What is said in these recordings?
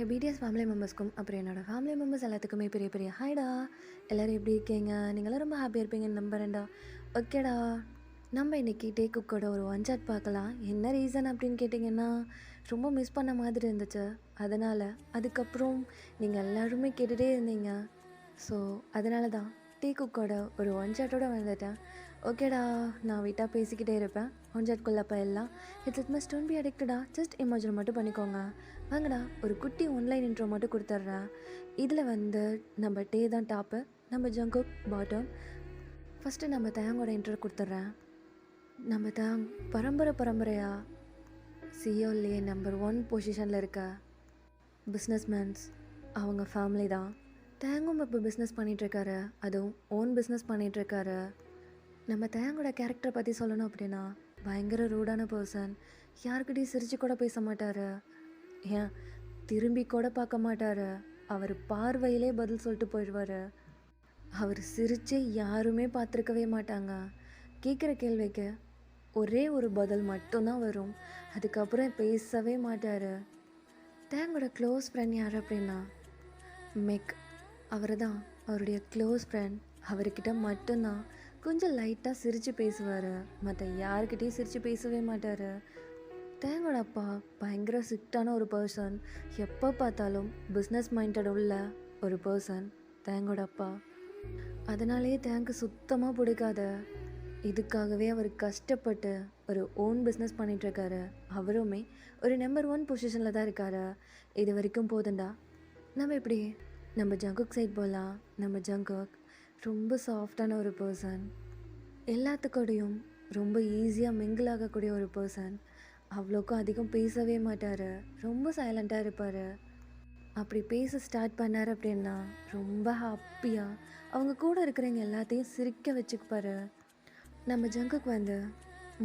BDS family மெம்பர்ஸ்க்கும் அப்புறம் என்னோடய family members எல்லாத்துக்குமே பெரிய பெரிய ஹாய்டா. எல்லோரும் எப்படி இருக்கீங்க? நீங்களாம் ரொம்ப ஹாப்பியாக இருப்பீங்கன்னு நம்புறேன்டா. ஓகேடா, நம்ம இன்றைக்கி டே குக்கோட ஒரு ஒன் சாட் பார்க்கலாம். என்ன ரீசன் அப்படின்னு கேட்டிங்கன்னா, ரொம்ப மிஸ் பண்ண மாதிரி இருந்துச்சு. அதனால் அதுக்கப்புறம் நீங்கள் எல்லாருமே கேட்டுகிட்டே இருந்தீங்க. ஸோ அதனால தான் டீ குக்கோட ஒரு ஒன் சாட்டோடு வந்துட்டேன். ஓகேடா, நான் விட்டால் பேசிக்கிட்டே இருப்பேன். ஒன் சாட்குள்ளே போயிடலாம். இட் மஸ்ட் டோன்ட் பி அடிக்டடா, ஜஸ்ட் இமேஜின் மட்டும் பண்ணிக்கோங்க. வாங்கடா, ஒரு குட்டி ஒன்லைன் இன்ட்ரோ மட்டும் கொடுத்துட்றேன். இதில் நம்ம டே தான் டாப்பு, நம்ம ஜங்குக் பாட்டம். ஃபஸ்ட்டு நம்ம தேங்கோட இன்ட்ரோ கொடுத்துட்றேன். நம்ம தேங் பரம்பரையாக சியோல்லையே நம்பர் 1 பொசிஷனில் இருக்க பிஸ்னஸ்மேன்ஸ் அவங்க ஃபேமிலி தான். தேங்கும் இப்போ பிஸ்னஸ் பண்ணிகிட்ருக்காரு, அதுவும் ஓன் பிஸ்னஸ் பண்ணிகிட்ருக்காரு. நம்ம தேங்கோட கேரக்டரை பற்றி சொல்லணும் அப்படின்னா, பயங்கர ரூடான பர்சன். யாருக்கிட்டையும் சிரித்து கூட பேச மாட்டார், ஏன் திரும்பி கூட பார்க்க மாட்டார். அவர் பார்வையிலே பதில் சொல்லிட்டு போயிடுவார். அவர் சிரித்து யாருமே பார்த்துருக்கவே மாட்டாங்க. கேட்குற கேள்விக்கு ஒரே ஒரு பதில் மட்டும்தான் வரும், அதுக்கப்புறம் பேசவே மாட்டார். தேங்கோட க்ளோஸ் ஃப்ரெண்ட் யார் அப்படின்னா மெக். அவர் தான் அவருடைய க்ளோஸ் ஃப்ரெண்ட். அவர்கிட்ட மட்டும்தான் கொஞ்சம் லைட்டாக சிரித்து பேசுவார், மற்ற யாருக்கிட்டையும் சிரித்து பேசவே மாட்டார். தேங்கோட அப்பா பயங்கர ஸ்ட்ரிக்டான ஒரு பர்சன். எப்போ பார்த்தாலும் பிஸ்னஸ் மைண்டட் உள்ள ஒரு பர்சன் தேங்கோட அப்பா. அதனாலே தேங்க்கு சுத்தமாக பிடிக்காத. இதுக்காகவே அவர் கஷ்டப்பட்டு ஒரு ஓன் பிஸ்னஸ் பண்ணிகிட்ருக்காரு. அவருமே ஒரு நம்பர் 1 பொசிஷனில் தான் இருக்கார். இது வரைக்கும் போதுண்டா. நம்ம இப்படி நம்ம ஜங்குக் சைட் போகலாம். நம்ம ஜங்குக் ரொம்ப சாஃப்டான ஒரு பர்சன். எல்லாத்துக்கூடையும் ரொம்ப ஈஸியாக மிங்கிள் ஆகக்கூடிய ஒரு பர்சன். அவ்வளோக்கும் அதிகம் பேசவே மாட்டார், ரொம்ப சைலண்ட்டாக இருப்பார். அப்படி பேச ஸ்டார்ட் பண்ணார் அப்படின்னா ரொம்ப ஹாப்பியாக அவங்க கூட இருக்கிறவங்க எல்லாத்தையும் சிரிக்க வச்சுக்குப்பார். நம்ம ஜங்குக்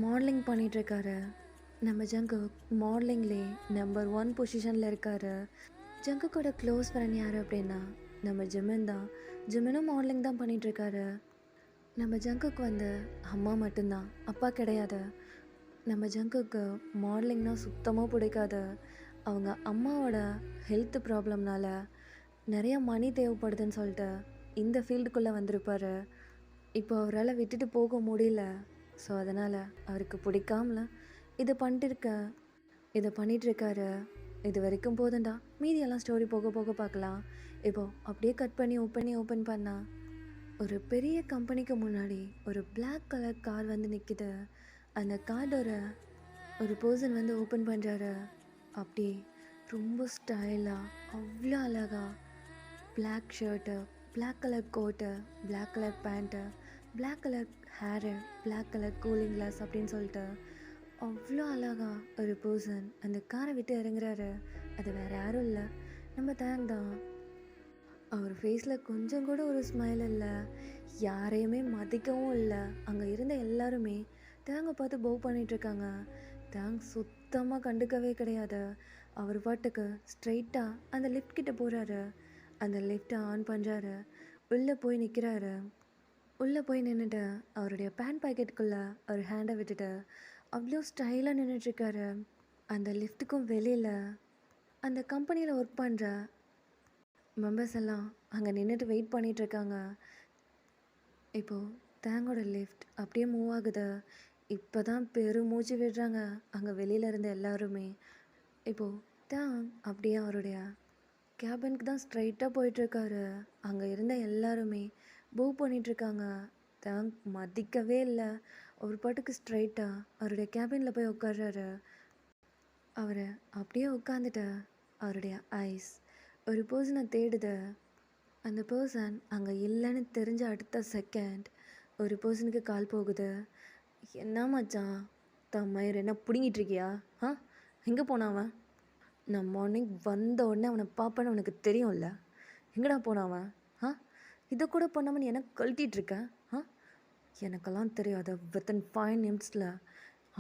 மாடலிங் பண்ணிகிட்ருக்காரு. நம்ம ஜங்குக் மாடலிங்லே நம்பர் 1 பொசிஷனில் இருக்கார். ஜங்குக்கோட க்ளோஸ் ஃப்ரெண்ட் யார் அப்படின்னா நம்ம ஜிமின் தான். ஜிமினும் மாடலிங் தான் பண்ணிகிட்ருக்காரு. நம்ம ஜங்குக்கு அம்மா மட்டும்தான், அப்பா கிடையாது. நம்ம ஜங்குக்கு மாடலிங்னா சுத்தமாக பிடிக்காது. அவங்க அம்மாவோட ஹெல்த் ப்ராப்ளம்னால நிறையா மணி தேவைப்படுதுன்னு சொல்லிட்டு இந்த ஃபீல்டுக்குள்ளே வந்திருப்பார். இப்போ அவரால் விட்டுட்டு போக முடியல. ஸோ அதனால் அவருக்கு பிடிக்காமல இதை பண்ணிகிட்ருக்காரு. இது வரைக்கும் போதுண்டா, மீதியெல்லாம் ஸ்டோரி போக போக பார்க்கலாம். இப்போது அப்படியே கட் பண்ணி ஓப்பன் பண்ணால் ஒரு பெரிய கம்பெனிக்கு முன்னாடி ஒரு பிளாக் கலர் கார் நிற்கிது. அந்த கார்டோட ஒரு பர்சன் ஓப்பன் பண்ணுறாரு. அப்படி ரொம்ப ஸ்டைலாக அவ்வளோ அழகாக black shirt, black colour coat, black colour pant, black colour hair, black colour cooling glass அப்படின்னு சொல்லிட்டு அவ்வளோ அழகா ஒரு பர்சன் அந்த காரை விட்டு இறங்குறாரு. அது வேறு யாரும் இல்லை, நம்ம தேங் தான். அவர் ஃபேஸில் கொஞ்சம் கூட ஒரு ஸ்மைல் இல்லை, யாரையுமே மதிக்கவும் இல்லை. அங்கே இருந்த எல்லாருமே தேங்கை பார்த்து பவ் பண்ணிகிட்ருக்காங்க. தேங் சுத்தமாக கண்டுக்கவே கிடையாது. அவர் பாட்டுக்கு ஸ்ட்ரைட்டாக அந்த லிஃப்ட் கிட்டே போகிறாரு. அந்த லிஃப்ட்டை ஆன் பண்ணுறாரு. உள்ளே போய் நிற்கிறாரு. உள்ளே போய் நின்றுட்டு அவருடைய பேண்ட் பாக்கெட்டுக்குள்ளே அவர் ஹேண்டை விட்டுட்டு அவ்வளோ ஸ்டைலாக நின்றுட்டுருக்காரு. அந்த லிஃப்ட்டுக்கும் வெளியில் அந்த கம்பெனியில் ஒர்க் பண்ணுற மெம்பர்ஸ் எல்லாம் அங்கே நின்றுட்டு வெயிட் பண்ணிகிட்ருக்காங்க. இப்போது தேங்கோட லிஃப்ட் அப்படியே மூவ் ஆகுது. இப்போ தான் பெருமூச்சு விடுறாங்க அங்கே வெளியில் இருந்த எல்லாருமே. இப்போது தேங் அப்படியே அவருடைய கேபினுக்கு தான் ஸ்ட்ரைட்டாக போயிட்டுருக்காரு. அங்கே இருந்த எல்லாருமே மூவ் பண்ணிகிட்ருக்காங்க. தேங்க் மதிக்கவே இல்லை. அவர் பாட்டுக்கு ஸ்ட்ரைட்டாக அவருடைய கேபினில் போய் உட்கார்றாரு. அவர் அப்படியே உட்காந்துட்டு அவருடைய ஐஸ் ஒரு பர்சனை தேடுது. அந்த பர்சன் அங்கே இல்லைன்னு தெரிஞ்ச அடுத்த செகண்ட் ஒரு பர்சனுக்கு கால் போகுது. என்ன மச்சான், மயிர் என்ன பிடுங்கிட்டுருக்கியா? எங்கே போனாவன்? நான் மார்னிங் வந்த உடனே அவனை பார்ப்பேன்னு அவனுக்கு தெரியும்ல. எங்கடா போனாவன்? இதை கூட பண்ணாமல் நீ எனக்கு கழட்டிகிட்ருக்கேன். எனக்கெல்லாம் தெரியாத வித்தின் 5 நிமிட்ஸில்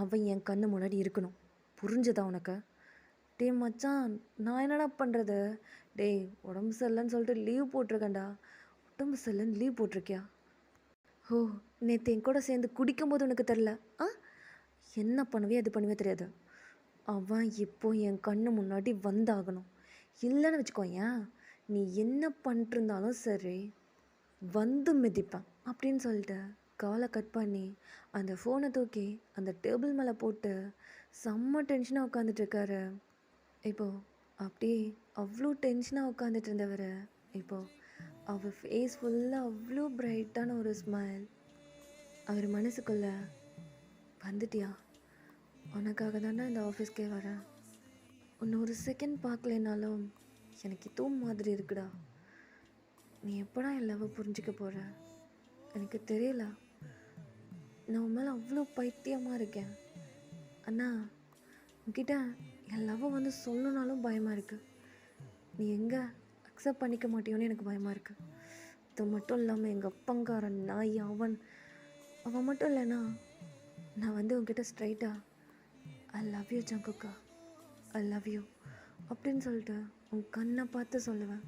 அவன் என் கண்ணு முன்னாடி இருக்கணும். புரிஞ்சதா உனக்கு? டே மச்சான், நான் என்னடா பண்ணுறது? டேய், உடம்பு சரியில்லைன்னு சொல்லிட்டு லீவ் போட்டிருக்கேன்டா. உடம்பு சரியில்லைன்னு லீவ் போட்டிருக்கியா? ஓ, நேற்று என் கூட சேர்ந்து குடிக்கும்போது உனக்கு தெரில? என்ன பண்ணுவே அது பண்ணுவே தெரியாது. அவன் இப்போ என் கண்ணு முன்னாடி வந்தாகணும். இல்லைன்னு வச்சுக்கோயேன், நீ என்ன பண்ணிட்டுருந்தாலும் சரி வந்து மிதிப்பேன் அப்படின்னு சொல்லிட்டு காலை கட் பண்ணி அந்த ஃபோனை தூக்கி அந்த டேபிள் மேலே போட்டு செம்ம டென்ஷனாக உட்காந்துட்டு இருக்காரு. இப்போது அப்படியே அவ்வளோ டென்ஷனாக உட்காந்துட்டு இருந்தவர் இப்போது அவர் ஃபேஸ் ஃபுல்லாக அவ்வளோ பிரைட்டான ஒரு ஸ்மைல். அவர் மனசுக்குள்ளே, வந்துட்டியா, உனக்காக தானே இந்த ஆஃபீஸ்க்கே வரேன், உன்னை ஒரு செகண்ட் பார்க்கலைனாலும் எனக்கு இதோ மாதிரி இருக்குடா, நீ எப்படா என் லவ்வை புரிஞ்சிக்க போகிற, எனக்கு தெரியல, நான் உன் மேலே அவ்வளோ பைத்தியமாக இருக்கேன், அண்ணா உன்கிட்ட என் லவ்வை வந்து சொல்லணுனாலும் பயமாக இருக்குது, நீ எங்கே அக்செப்ட் பண்ணிக்க மாட்டியோன்னு எனக்கு பயமாக இருக்குது. இது மட்டும் இல்லாமல் எங்கள் அப்பங்காரன் நாய் அவன் மட்டும் இல்லைண்ணா, நான் வந்து உன்கிட்ட ஸ்ட்ரைட்டாக ஐ லவ் யூ ஜங்குக்கா, ஐ லவ் யூ அப்படின்னு சொல்லிட்டு உன் கண்ணை பார்த்து சொல்லுவேன்.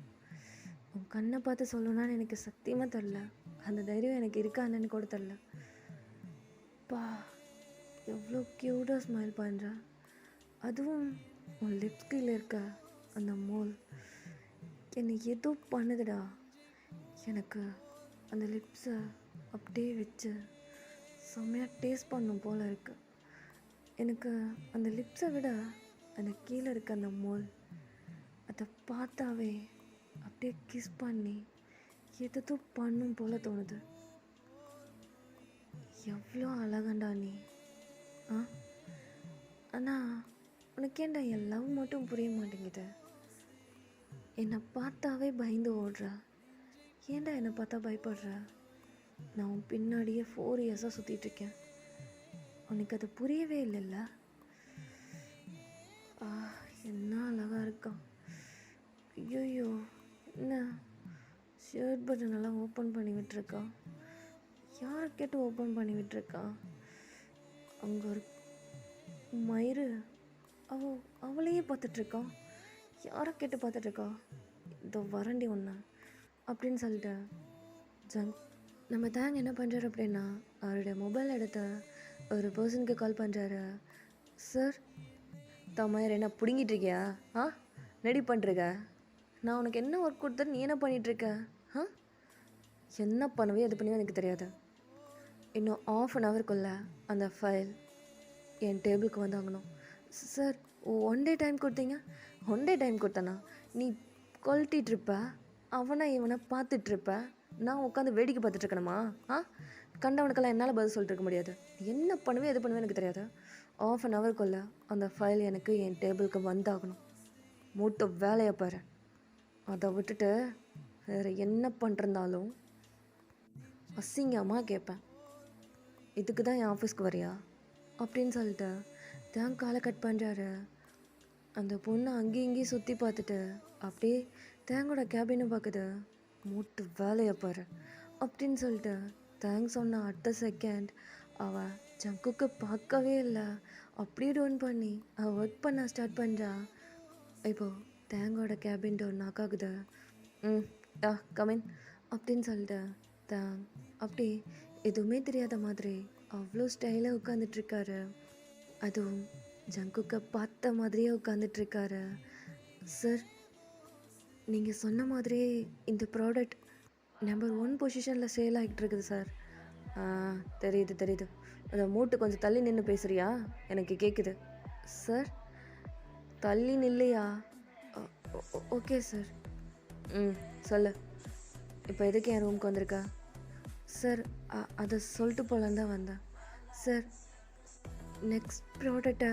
உன் கண்ணை பார்த்து சொல்லணும்னு எனக்கு சத்தியமாக தெரில, அந்த தைரியம் எனக்கு இருக்கா என்னன்னு கூட தெரில. பா எவ்வளோ க்யூட்டாக ஸ்மைல் பண்ணுற, அதுவும் உன் லிப்ஸ் கீழே இருக்க அந்த மோல் என்னை ஏதோ பண்ணுதுடா. எனக்கு அந்த லிப்ஸை அப்படியே வச்சு செம்மையாக டேஸ்ட் பண்ணும் போல் இருக்குது. எனக்கு அந்த லிப்ஸை விட அந்த கீழே இருக்க அந்த மோல், அதை பார்த்தாவே அப்படியே கிஸ் பண்ணி எதோ பண்ணும் போல் தோணுது. எவ்வளோ அழகண்டா நீ. ஆனால் உனக்கு ஏன்டா என் லவ் மட்டும் புரிய மாட்டேங்குது. என்னை பார்த்தாவே பயந்து ஓடுற, ஏன்டா என்னை பார்த்தா பயப்படுற. நான் உன் பின்னாடியே 4 இயர்ஸாக சுற்றிட்டுருக்கேன், உனக்கு அது புரியவே இல்லைல்ல. என்ன அழகாக இருக்கான். ஐயோ என்ன ஷர்ட் பட்டன் எல்லாம் ஓப்பன் பண்ணி விட்டுருக்கான், யாரை கேட்டு ஓப்பன் பண்ணி விட்டுருக்கான். அங்கே ஒரு மயிறு அவளையே பார்த்துட்ருக்கான், யாரை கேட்டு பார்த்துட்ருக்கா. இதோ வரண்டி ஒன்று அப்படின்னு சொல்லிட்டு நம்ம தேங்க என்ன பண்ணுறாரு அப்படின்னா, அவருடைய மொபைல் எடுத்த ஒரு பர்சனுக்கு கால் பண்ணுறாரு. சார், மயிறு என்ன பிடுங்கிட்டு இருக்கியா? ரெடி பண்ணுறீங்க, நான் உனக்கு என்ன ஒர்க் கொடுத்தேன், நீ என்ன பண்ணிகிட்ருக்க? என்ன பண்ணுவே எது பண்ணுவே எனக்கு தெரியாது. இன்னும் 1/2 ஹவருக்குள்ளே அந்த ஃபைல் என் டேபிளுக்கு வந்தாங்கணும். சார், 1 டே டைம் கொடுத்தீங்க. 1 டே டைம் கொடுத்தேண்ணா, நீ கொல்ட்டிகிட்ருப்ப, அவனை இவனை பார்த்துட்ருப்ப, நான் உட்காந்து வேடிக்கை பார்த்துட்ருக்கணுமா? கண்டவனுக்கெல்லாம் என்னால் பதில் சொல்லிட்டு இருக்க முடியாது. என்ன பண்ணுவே எது பண்ணுவே எனக்கு தெரியாது. 1/2 ஹவருக்குள்ளே அந்த ஃபைல் எனக்கு என் டேபிளுக்கு வந்தாகணும். மூட்டை வேலையை பாரு. அதை விட்டுட்டு வேறு என்ன பண்ணிருந்தாலும் அசிங்கமாக கேட்பேன். இதுக்கு தான் என் ஆஃபீஸ்க்கு வரியா அப்படின்னு சொல்லிட்டு தான் காலை கட் பண்ணுறாரு. அந்த பொண்ணு அங்கேயும் இங்கேயும் சுற்றி பார்த்துட்டு அப்படியே தேங்கோட கேபினை பார்க்குது. மூட்டு வேலையை பாரு அப்படின்னு சொல்லிட்டு தேங்க்ஸ் சொன்ன அடுத்த செகண்ட் அவள் ஜங்குக்கு பார்க்கவே இல்லை, அப்படியே டோன் பண்ணி அவள் ஒர்க் பண்ண ஸ்டார்ட் பண்ணுறா. இப்போது தேங்கோட கேபின் டோர் நாக் ஆகுது. கமின் அப்படின்னு சொல்லிட்டு தேங் அப்படி எதுவுமே தெரியாத மாதிரி அவ்வளோ ஸ்டைலாக உட்காந்துட்ருக்காரு. அதுவும் ஜங்குக்கை பார்த்த மாதிரியே உட்காந்துட்ருக்காரு. சார், நீங்கள் சொன்ன மாதிரியே இந்த ப்ராடக்ட் நம்பர் 1 பொசிஷனில் சேல் ஆகிட்டு இருக்குது சார். தெரியுது. அந்த மூட்டு கொஞ்சம் தள்ளி நின்று பேசுகிறியா? எனக்கு கேட்குது. சார், தள்ளி நில்லையா? Okay sir. சொல்லு, இப்போ எதுக்கு என் ரூமுக்கு வந்திருக்க? சார், அதை சொல்லிட்டு போகலான்னு தான் வந்தேன். சார், நெக்ஸ்ட் ப்ராடக்டை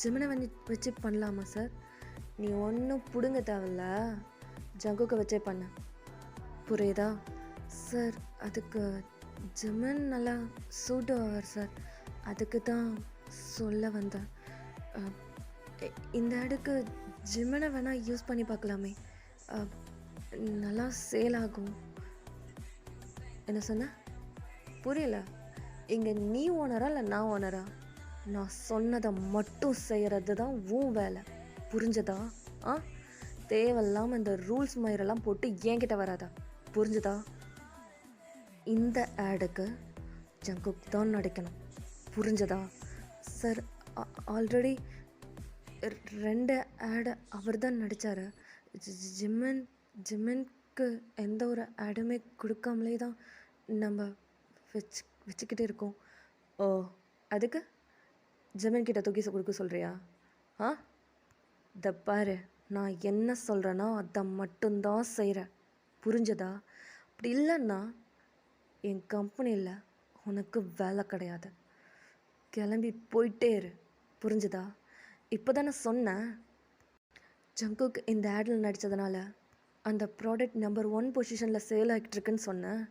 ஜெமினை வச்சு பண்ணலாமா சார்? நீ ஒன்றும் பிடுங்க தேவையில்ல, ஜங்குக்கு வச்சே பண்ண, புரியுதா? சார், அதுக்கு ஜெமின் நல்லா சூட் ஆவார் சார், அதுக்கு தான் சொல்ல வந்தேன். இந்த அடுக்கு ஜெமினை வேணால் யூஸ் பண்ணி பார்க்கலாமே, நல்லா சேல் ஆகும். என்ன சொன்ன? புரியல. இங்கே நீ ஓனரா இல்லை நான் ஓனரா? நான் சொன்னதை மட்டும் செய்கிறது தான் உன் வேலை, புரிஞ்சதா? தேவையில்லாமல் இந்த ரூல்ஸ் மயிரெல்லாம் போட்டு என்கிட்ட வராதா, புரிஞ்சுதா? இந்த ஆடுக்கு ஜங்குக் தான் நடிக்கணும், புரிஞ்சதா? சார், ஆல்ரெடி 2 ஆடு அவர் தான் நடித்தார், ஜிம்மன் ஜிம்மனுக்கு எந்த ஒரு ஆடுமே கொடுக்காமலே தான் நம்ம வச்சுக்கிட்டு இருக்கோம். ஓ, அதுக்கு ஜிம்மன் கிட்ட தூக்கி கொடுக்க சொல்கிறியா? ஆ, இதை பாரு, நான் என்ன சொல்கிறேனோ அதை மட்டும்தான் செய்கிறேன், புரிஞ்சதா? அப்படி இல்லைன்னா என் கம்பெனியில் உனக்கு வேலை கிடையாது. கிளம்பி போயிட்டே இரு, புரிஞ்சுதா? இப்போ தானே சொன்னேன் ஜங்குக் இந்த ஆடில் நடித்ததுனால அந்த ப்ராடக்ட் நம்பர் 1 பொசிஷனில் சேல் ஆகிட்டு இருக்குன்னு சொன்னேன்.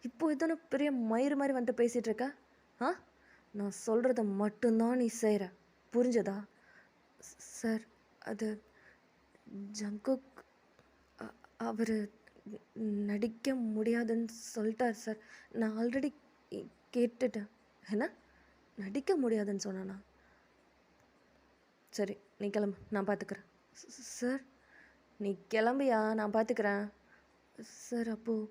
இப்போ இதான பெரிய மயிறு மாதிரி வந்துட்டு பேசிகிட்டு இருக்க? ஆ, நான் சொல்கிறத மட்டும்தான் நீ செய்கிற, புரிஞ்சதா? சார், அது ஜங்குக் அவர் நடிக்க முடியாதுன்னு சொல்லிட்டார் சார். நான் ஆல்ரெடி கேட்டுட்டேன். என்ன நடிக்க முடியாதுன்னு சொன்னானா? சரி, நீ கிளம்பு, நான் பார்த்துக்கிறேன். சார், நீ கிளம்பியா, நான் பார்த்துக்கிறேன். சார், அப்போது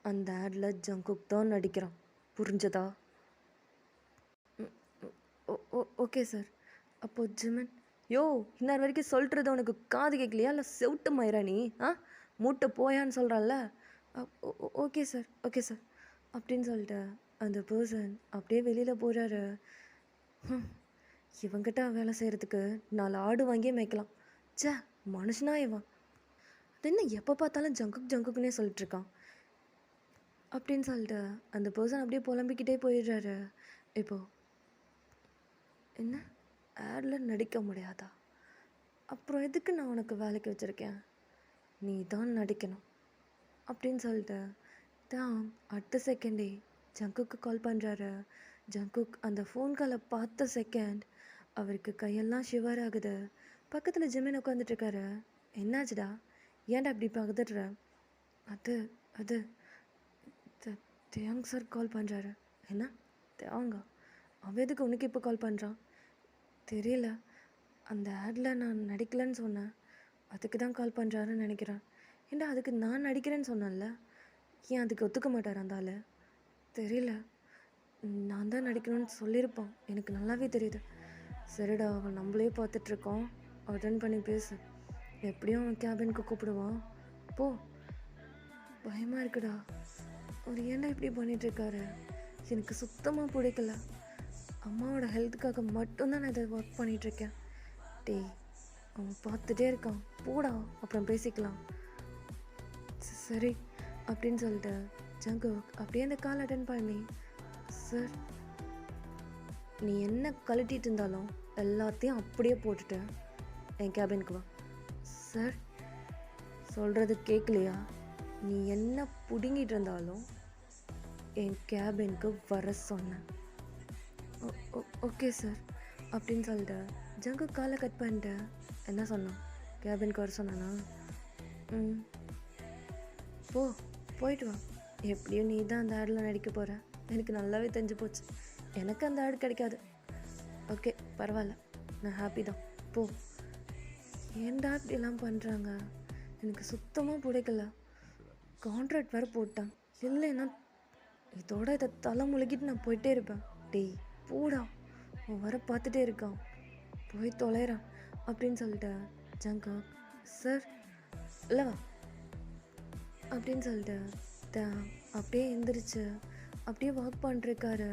அந்த ஆடில் ஜங்குக் தான் நடிக்கிறான், புரிஞ்சதா? Okay sir. அப்போது ஜிம்மன், யோ, இன்னொரு வரைக்கும் சொல்கிறது உனக்கு காது கேட்கலையா? இல்லை செவிட்டு மயிரா நீ? ஆ, மூட்டை போயான்னு சொல்கிறான்ல. ஓகே சார், ஓகே சார் அப்படின்னு சொல்லிட்டு அந்த பர்சன் அப்படியே வெளியில் போகிறாரு. இவங்கிட்ட வேலை செய்கிறதுக்கு 4 ஆடு வாங்கியே மேய்க்கலாம். சே, மனுஷனா இவன்? அது என்ன எப்போ பார்த்தாலும் ஜங்குக் ஜங்குக்குன்னே சொல்லிட்டுருக்கான் அப்படின்னு சொல்லிட்டு அந்த பர்சன் அப்படியே புலம்பிக்கிட்டே போயிடுறாரு. இப்போது என்ன, ஆடில் நடிக்க முடியாதா? அப்புறம் எதுக்கு நான் உனக்கு வேலைக்கு வச்சுருக்கேன்? நீ தான் நடிக்கணும் அப்படின்னு சொல்லிட்டு தான் அடுத்த செகண்டே ஜங்குக்கு கால் பண்ணுறாரு. ஜங்குக் அந்த ஃபோன் காலை பார்த்த செகண்ட் அவருக்கு கையெல்லாம் ஷிவர் ஆகுது. பக்கத்தில் ஜிமின் உட்காந்துட்ருக்காரு. என்னாச்சுடா, ஏன்டா இப்படி பகுதுடுற? அது அது தேங் சார் கால் பண்ணுறாரு. என்ன தேங்கா? அவன் எதுக்கு உனக்கு இப்போ கால் பண்ணுறான்? தெரியல, அந்த ஆடில் நான் நடிக்கலைன்னு சொன்னேன், அதுக்கு தான் கால் பண்ணுறாருன்னு நினைக்கிறேன். ஏன்டா, அதுக்கு நான் நடிக்கிறேன்னு சொன்னேன்ல, ஏன் அதுக்கு ஒத்துக்க மாட்டார் அந்த ஆள்? தெரியல, நான் தான் நடிக்கணும்னு சொல்லியிருப்பான், எனக்கு நல்லாவே தெரியுது. சரிடா, அவன் நம்மளே பார்த்துட்ருக்கோம், அட்டன் பண்ணி பேசு. எப்படியும் அவன் கேபினுக்கு கூப்பிடுவான், போ. பயமாக இருக்குடா, அவர் ஏன்டா இப்படி பண்ணிகிட்ருக்காரு? எனக்கு சுத்தமாக பிடிக்கல. அம்மாவோட ஹெல்த்துக்காக மட்டும்தான் நான் இதை ஒர்க் பண்ணிகிட்ருக்கேன். டேய், அவன் பார்த்துட்டே இருக்கான், போடா, அப்புறம் பேசிக்கலாம். சரி அப்படின்னு சொல்லிட்டு ஜங்குக் அப்படியே அந்த கால் அட்டன் பண்ணி, சார், நீ என்ன கழட்டிட்டு இருந்தாலும் எல்லாத்தையும் அப்படியே போட்டுட்டு என் கேபினுக்கு வா. சார், சொல்கிறது கேட்கலையா? நீ என்ன பிடுங்கிட்டு இருந்தாலும் என் கேபினுக்கு வர சொன்னேன். ஓகே சார் அப்படின்னு சொல்லிட்டு ஜங்கு காலை கட் பண்ணிட்டு என்ன சொன்னான்? கேபினுக்கு வர சொன்னானா? போயிட்டு வா. எப்படியும் நீ தான் அந்த ஆடில் நடிக்க போகிற, எனக்கு நல்லாவே தெரிஞ்சு போச்சு. எனக்கு அந்த ஆடு கிடைக்காது. ஓகே, பரவாயில்ல, நான் ஹாப்பி தான், போ. ஏன்டா இப்படிலாம் பண்ணுறாங்க? எனக்கு சுத்தமாக பிடிக்கல. கான்ட்ராக்ட் வேறு போட்டான், இல்லைன்னா இதோட இதை தலை முழுகிட்டு நான் போயிட்டே இருப்பேன். டேய், போடா, அவன் வர பார்த்துட்டே இருக்கான், போய் தொலைறான் அப்படின்னு சொல்லிட்டு ஜங்கா, சார் இல்லைவா அப்படின்னு சொல்லிட்டு அப்படியே எந்திரிச்சு அப்படியே வாக் பண்ணிட்டுருக்காரு.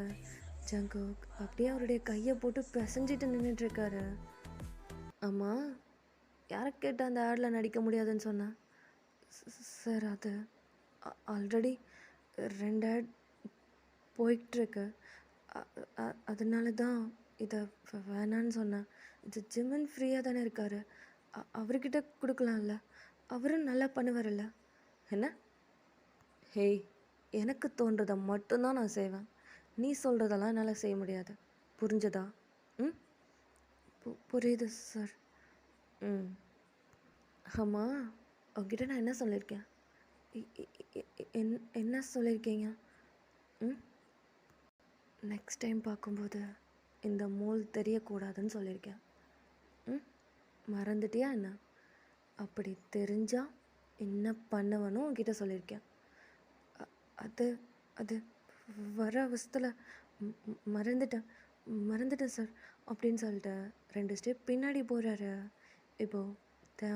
ஜங்குக் அப்படியே அவருடைய கையை போட்டு பிசைஞ்சிட்டு நின்றுட்டுருக்காரு. ஆமாம், யாரை கேட்டால் அந்த ஆடில் நடிக்க முடியாதுன்னு சொன்னேன்? சார், அது ஆல்ரெடி 2 ஆட் போயிட்டுருக்கு, அதனால தான் இதை வேணான்னு சொன்னேன். இது ஜிம்மன் ஃப்ரீயாக தானே இருக்கார், அவர்கிட்ட கொடுக்கலாம்ல, அவரும் நல்லா பண்ணுவார்ல. என்ன? ஹேய், எனக்கு தோன்றதை மட்டும்தான் நான் செய்வேன், நீ சொல்கிறதெல்லாம் என்னால் செய்ய முடியாது, புரிஞ்சதா? புரியுது சார். ஆமாம், உங்ககிட்ட நான் என்ன சொல்லியிருக்கேன்? என்ன சொல்லியிருக்கீங்க? நெக்ஸ்ட் டைம் பார்க்கும்போது இந்த மோல் தெரியக்கூடாதுன்னு சொல்லியிருக்கேன். மறந்துட்டியா என்ன? அப்படி தெரிஞ்சால் என்ன பண்ணுவேன்னு உங்ககிட்ட சொல்லியிருக்கேன். அது அது வர அவசரத்தில் மறந்துட்டேன் சார் அப்படின்னு சொல்லிட்டு 2 ஸ்டெப் பின்னாடி போகிறாரு. இப்போது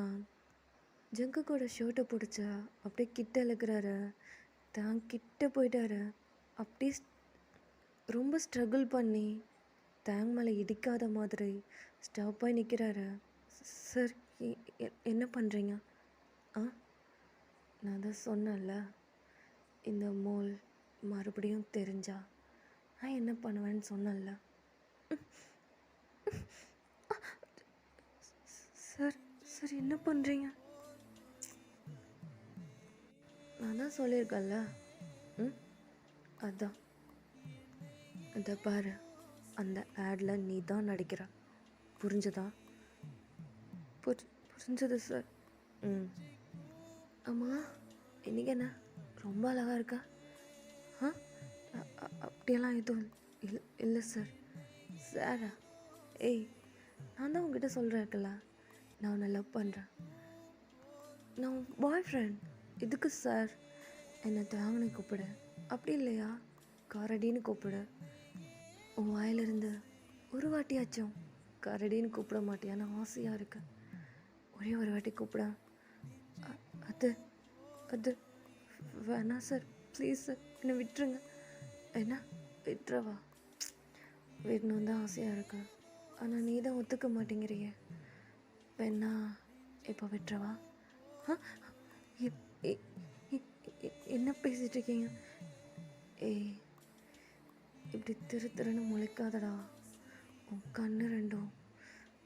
ஜங்குக்கோட ஷர்ட்டை பிடிச்சா அப்படியே கிட்ட இழுக்கிறாரு. தான் கிட்ட போயிட்டாரு. அப்படியே ரொம்ப ஸ்ட்ரகிள் பண்ணி தேங் மேலே இடிக்காத மாதிரி ஸ்டாப் ஆகி நிற்கிறாரு. சார், என்ன பண்ணுறீங்க? ஆ, நான் தான் சொன்னேன்ல, இந்த மோல் மறுபடியும் தெரிஞ்சா நான் என்ன பண்ணுவேன்னு சொன்னேன்ல. சார், சார் என்ன பண்ணுறீங்க? நான் தான் சொல்லியிருக்கேன்ல. ம், அதான் இதை பாரு, அந்த ஆடில் நீ தான் நடிக்கிற. புரிஞ்சதா? புரிஞ்சது சார். ம், ஆமாம், இன்றைக்கி என்ன ரொம்ப அழகாக இருக்கா? ஆ, அப்படியெல்லாம் எதுவும் இல்லை சார். சாரா? ஏய், நான் தான் உங்ககிட்ட சொல்கிறேன்ல, நான் உன்னை லவ் பண்ணுறேன். நான் பாய் ஃப்ரெண்ட். இதுக்கு சார் என்னை தாங்கனை கூப்பிடு. அப்படி இல்லையா காரடின்னு கூப்பிடு. உன் வாயிலிருந்து ஒரு வாட்டியாச்சும் கரடின்னு கூப்பிட மாட்டியான்னு ஆசையாக இருக்கு. ஒரே ஒரு வாட்டி கூப்பிட. அது அது வேணாம் சார், ப்ளீஸ் சார், என்னை விட்டுருங்க. என்ன விட்டுறவா? விடணும் தான் ஆசையாக இருக்கு, ஆனால் நீ தான் ஒத்துக்க மாட்டேங்கிறியே. வேணா இப்போ விட்டுறவா? என்ன பேசிகிட்டு இருக்கீங்க? ஏய், இப்படி திருன்னு முளைக்காதடா. உன் கண்ணு ரெண்டும்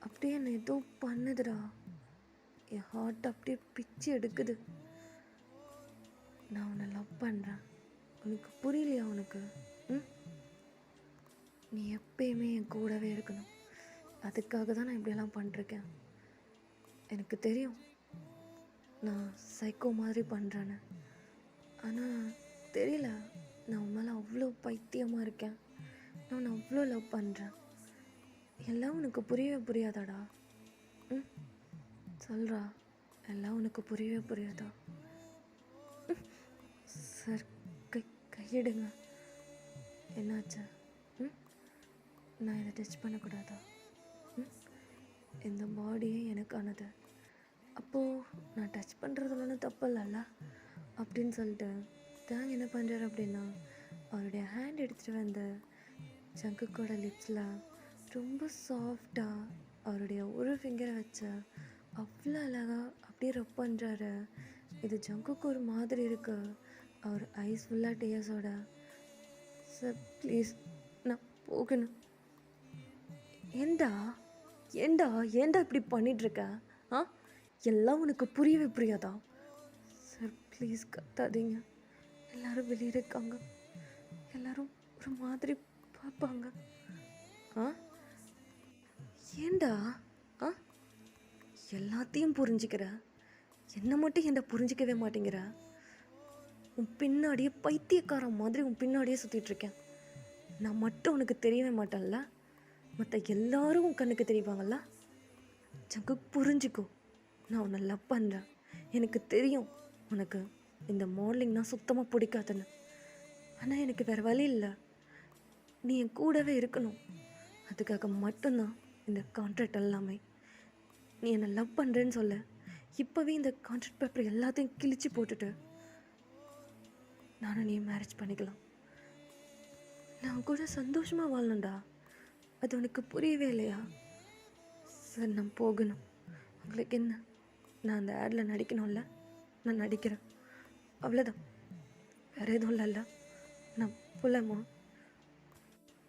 அப்படியே என்ன ஏதோ பண்ணுதுடா. என் ஹார்ட் அப்படியே பிச்சு எடுக்குது. நான் உன்னை லவ் பண்ணுறேன். உனக்கு புரியலையா? உனக்கு நீ எப்பயுமே என் கூடவே இருக்கணும். அதுக்காக தான் நான் இப்படியெல்லாம் பண்ணிருக்கேன். எனக்கு தெரியும் நான் சைக்கோ மாதிரி பண்ணுறேன்னு, ஆனால் தெரியல, நான் உன் மேலே அவ்வளோ பைத்தியமாக இருக்கேன். நான் உன்னை அவ்வளோ லவ் பண்ணுறேன். எல்லாம் உனக்கு புரியவே புரியாதாடா? சொல்கிறா, எல்லாம் உனக்கு புரியவே புரியாதா? சார், கையிடுங்க. என்னாச்சு? நான் இதை டச் பண்ணக்கூடாதா? இந்த பாடியே எனக்கானது. அப்போது நான் டச் பண்ணுறதுல ஒன்றும் தப்பு இல்லைல்ல அப்படின்னு சொல்லிட்டு தாங்க என்ன பண்ணுறாரு அப்படின்னா, அவருடைய ஹேண்ட் எடுத்துகிட்டு வந்து ஜங்குக்கோட லிப்ஸில் ரொம்ப சாஃப்டாக அவருடைய ஒரு ஃபிங்கரை வச்சு அவ்வளோ அழகாக அப்படியே ரப் பண்ணுறாரு. இது ஜங்குக்கு ஒரு மாதிரி இருக்கு. அவர் ஐஸ் ஃபுல்லாக டேஸோட. சார் ப்ளீஸ், நான் போகணும். ஏண்டா ஏண்டா ஏண்டா இப்படி பண்ணிகிட்ருக்க? ஆ, எல்லாம் உனக்கு புரியவே புரியாதா? சார் ப்ளீஸ் கத்தாதீங்க. எல்லோரும் வெளியே இருக்காங்க, எல்லோரும் ஒரு மாதிரி பார்ப்பாங்க. ஆ, ஏண்டா? ஆ, எல்லாத்தையும் புரிஞ்சுக்கிற, என்னை மட்டும் என்ன புரிஞ்சிக்கவே மாட்டேங்கிற. உன் பின்னாடியே பைத்தியக்காரன் மாதிரி உன் பின்னாடியே சுற்றிட்டுருக்கேன். நான் மட்டும் உனக்கு தெரியவே மாட்டேன்ல, மற்ற எல்லாரும் உன் கண்ணுக்கு தெரிவாங்கல்ல. ஜங்கு, புரிஞ்சுக்கோ, நான் உன்னை லவ் பண்ணுறேன். எனக்கு தெரியும் உனக்கு இந்த மாடலிங்னா சுத்தமாக பிடிக்காதுன்னு, ஆனால் எனக்கு வேறு வழி இல்லை. நீ என் கூடவே இருக்கணும். அதுக்காக மட்டும்தான் இந்த கான்ட்ராக்ட் எல்லாமே. நீ என்னை லவ் பண்ணுறேன்னு சொல்ல, இப்போவே இந்த கான்ட்ராக்ட் பேப்பர் எல்லாத்தையும் கிழிச்சு போட்டுட்டு நானும் நீ மேரேஜ் பண்ணிக்கலாம். நான் கூட சந்தோஷமாக வாழணும்டா. அது உனக்கு புரியவே இல்லையா? சார், நான் போகணும். உங்களுக்கு என்ன, நான் அந்த ஆடில் நடிக்கணும்ல, நான் நடிக்கிறேன், அவ்வளோதான். வேறு எதுவும் இல்லைல்ல, நான் போகலாமா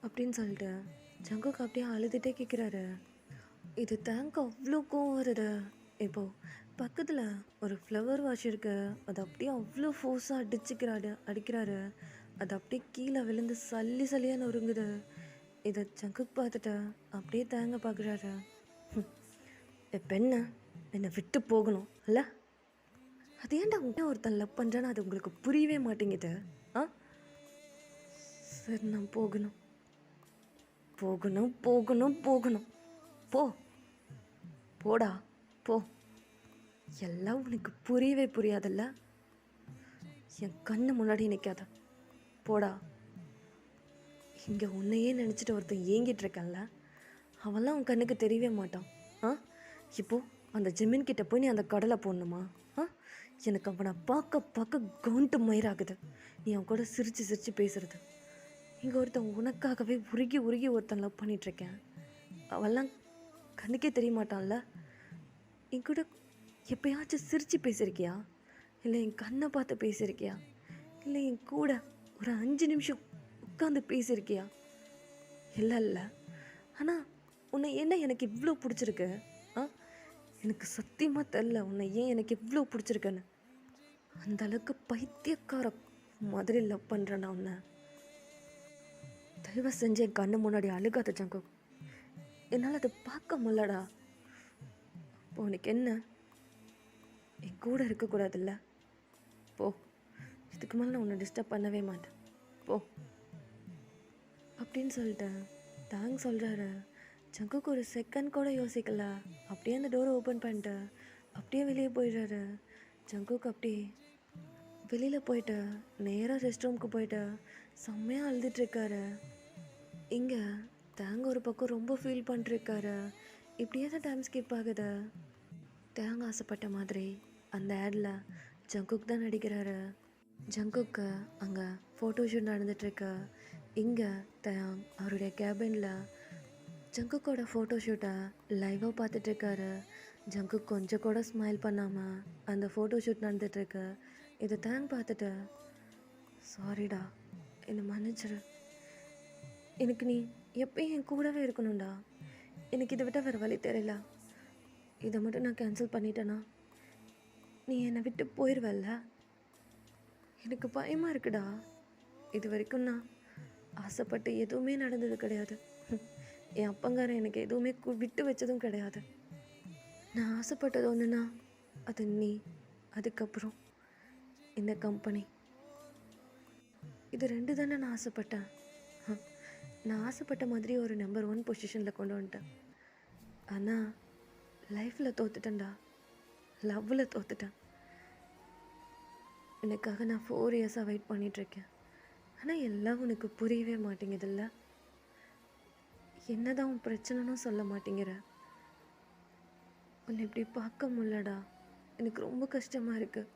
அப்படின்னு சொல்லிட்டு ஜங்குக்கு அப்படியே அழுதுகிட்டே கேட்குறாரு. இது தேங்க் அவ்வளோ கோவம் வருது. இப்போது பக்கத்தில் ஒரு ஃப்ளவர் வாஷ் இருக்கு, அது அப்படியே அவ்வளோ ஃபோர்ஸாக அடிக்கிறாரு. அது அப்படியே கீழே விழுந்து சல்லியாக நொறுங்குது. இதை ஜங்குக்கு பார்த்துட்டு அப்படியே தேங்க பார்க்குறாரு. பெண்ணை என்னை விட்டு போகணும் இல்லை? அது ஏன்டா உங்க ஒருத்தன் லவ் பண்ணுறான்னு அது உங்களுக்கு புரியவே மாட்டேங்குது. ஆ, சரி, நான் போகணும் போகணும் போகணும் போகணும். போ, போடா, போ. எல்லாம் உனக்கு புரியவே புரியாதல்ல. என் கண்ணு முன்னாடி நிற்காத, போடா. இங்கே உன்னையே நினச்சிட்டு ஒருத்தன் ஏங்கிட்டு இருக்கான்ல, அவெல்லாம் உன் கண்ணுக்கு தெரியவே மாட்டான். ஆ, இப்போது அந்த ஜிம்மின் கிட்ட போய் நீ அந்த கடலை போடணுமா? ஆ, எனக்கு அவனை பார்க்க பார்க்க கவுண்ட் மயிராகுது. நீ அவன் கூட சிரித்து சிரித்து பேசுறது. இங்கே ஒருத்தன் உனக்காகவே உருகி உருகி ஒருத்தன் லவ் பண்ணிகிட்ருக்கேன். அவெல்லாம் கண்ணுக்கே தெரிய மாட்டான்ல. என் கூட எப்பயாச்சும் சிரித்து பேசியிருக்கியா? இல்லை என் கண்ணை பார்த்து பேசியிருக்கியா? இல்லை என் கூட ஒரு 5 நிமிஷம் உட்காந்து பேசியிருக்கியா? இல்லை இல்லை. ஆனால் உன்னை என்ன எனக்கு இவ்வளோ பிடிச்சிருக்கு? எனக்கு சத்தியமாக தெரில உன்னை ஏன் எனக்கு இவ்வளோ பிடிச்சிருக்குன்னு. அந்த அளவுக்கு பைத்தியக்கார மாதிரி லவ் பண்ணுறேன் நான் உன்னை. தயவு செஞ்சு என் கண்ணு முன்னாடி அழுகாத ஜங்குக். என்னால் அதை பார்க்க முடியலடா. இப்போ உனக்கு என்ன, என் கூட இருக்கக்கூடாதுல்ல? போ. இதுக்கு மேலே நான் உன்னை டிஸ்டர்ப் பண்ணவே மாட்டேன். போ அப்படின்னு சொல்லிட்டேன். தேங்க்ஸ் சொல்கிறாரு. ஜங்குக்கு ஒரு செகண்ட் கூட யோசிக்கல. அப்படியே அந்த டோரை ஓப்பன் பண்ணிட்டு அப்படியே வெளியே போயிடுறாரு. ஜங்குக்கு அப்படியே வெளியில் போயிட்டு நேராக ரெஸ்ட் ரூமுக்கு போயிட்டு செம்மையாக அழுதுட்டுருக்காரு. இங்கே தேங்க ஒரு பக்கம் ரொம்ப ஃபீல் பண்ணிட்டுருக்காரு. இப்படியே தான் டைம் ஸ்கிப் ஆகுது. தேங்க ஆசைப்பட்ட மாதிரி அந்த ஆடில் ஜங்குக் தான் நடிக்கிறாரு. ஜங்குக்கு அங்கே ஃபோட்டோஷூட் நடந்துகிட்ருக்கு. இங்கே தேங் அவருடைய கேபினில் ஜங்குக்கோட ஃபோட்டோஷூட்டை லைவாக பார்த்துட்ருக்காரு. ஜங்குக் கொஞ்சம் கூட ஸ்மைல் பண்ணாமல் அந்த ஃபோட்டோஷூட் நடந்துகிட்ருக்கு. இதை தேங் பார்த்துட்டு, சாரிடா, என்னை மன்னிச்சிரு. எனக்கு நீ எப்பயும் என் கூடவே இருக்கணும்டா. எனக்கு இதை விட்டால் வேறு வழி தெரியல. இதை மட்டும் நான் கேன்சல் பண்ணிட்டேன்னா நீ என்னை விட்டு போயிடுவல்ல. எனக்கு பயமாக இருக்குடா. இது வரைக்கும் நான் ஆசைப்பட்டு எதுவுமே நடந்தது கிடையாது. என் அப்பங்காரன் எனக்கு எதுவுமே விட்டு வச்சதும் கிடையாது. நான் ஆசைப்பட்டது ஒன்றுனா அது நீ, அதுக்கப்புறம் இந்த கம்பெனி. இது 2 தானே நான் ஆசைப்பட்டேன். நான் ஆசைப்பட்ட மாதிரி ஒரு நம்பர் 1 பொசிஷனில் கொண்டு வந்துட்டேன். ஆனால் லைஃப்பில் தோத்துட்டேன்டா. லவ்வில் தோத்துட்டேன். எனக்காக நான் 4 இயர்ஸாக வெயிட் பண்ணிகிட்ருக்கேன். ஆனால் எல்லாம் உனக்கு புரியவே மாட்டேங்குதில்ல. என்னதான் உன் பிரச்சனைன்னு சொல்ல மாட்டேங்கிற. உன்னை இப்படி பார்க்க முடியலடா. எனக்கு ரொம்ப கஷ்டமாக இருக்குது.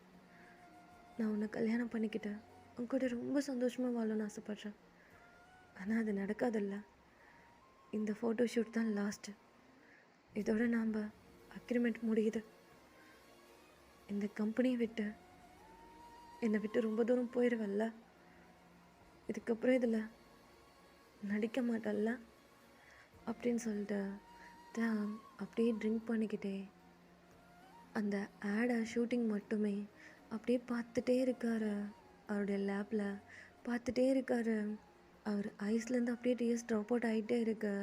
நான் உன்னை கல்யாணம் பண்ணிக்கிட்டேன். உன் கூட ரொம்ப சந்தோஷமாக வாழணும்னு ஆசைப்பட்றேன். ஆனால் அது நடக்காதில்ல. இந்த ஃபோட்டோஷூட் தான் லாஸ்ட்டு. இதோட நாம் அக்ரிமெண்ட் முடியுது. இந்த கம்பெனியை விட்டு என்னை விட்டு ரொம்ப தூரம் போயிடுவல்ல. இதுக்கப்புறம் இதில் நடிக்க மாட்டல்ல அப்படின்னு சொல்லிட்டு தான் அப்படியே ட்ரிங்க் பண்ணிக்கிட்டே அந்த ஆடை ஷூட்டிங் மட்டுமே அப்படியே பார்த்துட்டே இருக்காரு. அவருடைய லேப்பில் பார்த்துட்டே இருக்காரு. அவர் ஐஸ்லேருந்து அப்படியே டீயர்ஸ் ட்ராப் அவுட் ஆகிட்டே இருக்கு.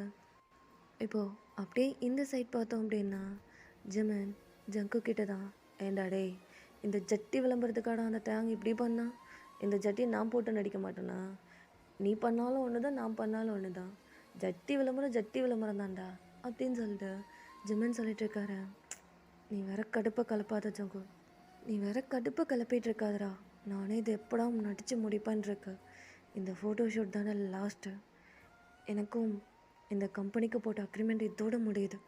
இப்போது அப்படியே இந்த சைட் பார்த்தோம் அப்படின்னா ஜிமன் ஜங்கு கிட்ட தான், ஏண்டா டே, இந்த ஜட்டி விளம்பரத்துக்கான அந்த தேங்க இப்படி பண்ணா, இந்த ஜட்டியை நான் போட்டு நடிக்க மாட்டேனா? நீ பண்ணாலும் ஒன்று தான், நான் பண்ணாலும் ஒன்று தான். ஜட்டி விளம்பரம் தான்டா அப்படின்னு சொல்லிட்டு ஜிமன் சொல்லிட்டு இருக்காரு. நீ வேற கடுப்பை கலப்பாத ஜங்கு, நீ வேற கடுப்பை கிளப்பிட்டு இருக்காதரா. நானே இது எப்படா நடித்து முடிப்பேன்ருக்கு. இந்த ஃபோட்டோஷூட் தானே லாஸ்ட்டு. எனக்கும் இந்த கம்பெனிக்கு போட்ட அக்ரிமெண்ட் இதோட முடியுது.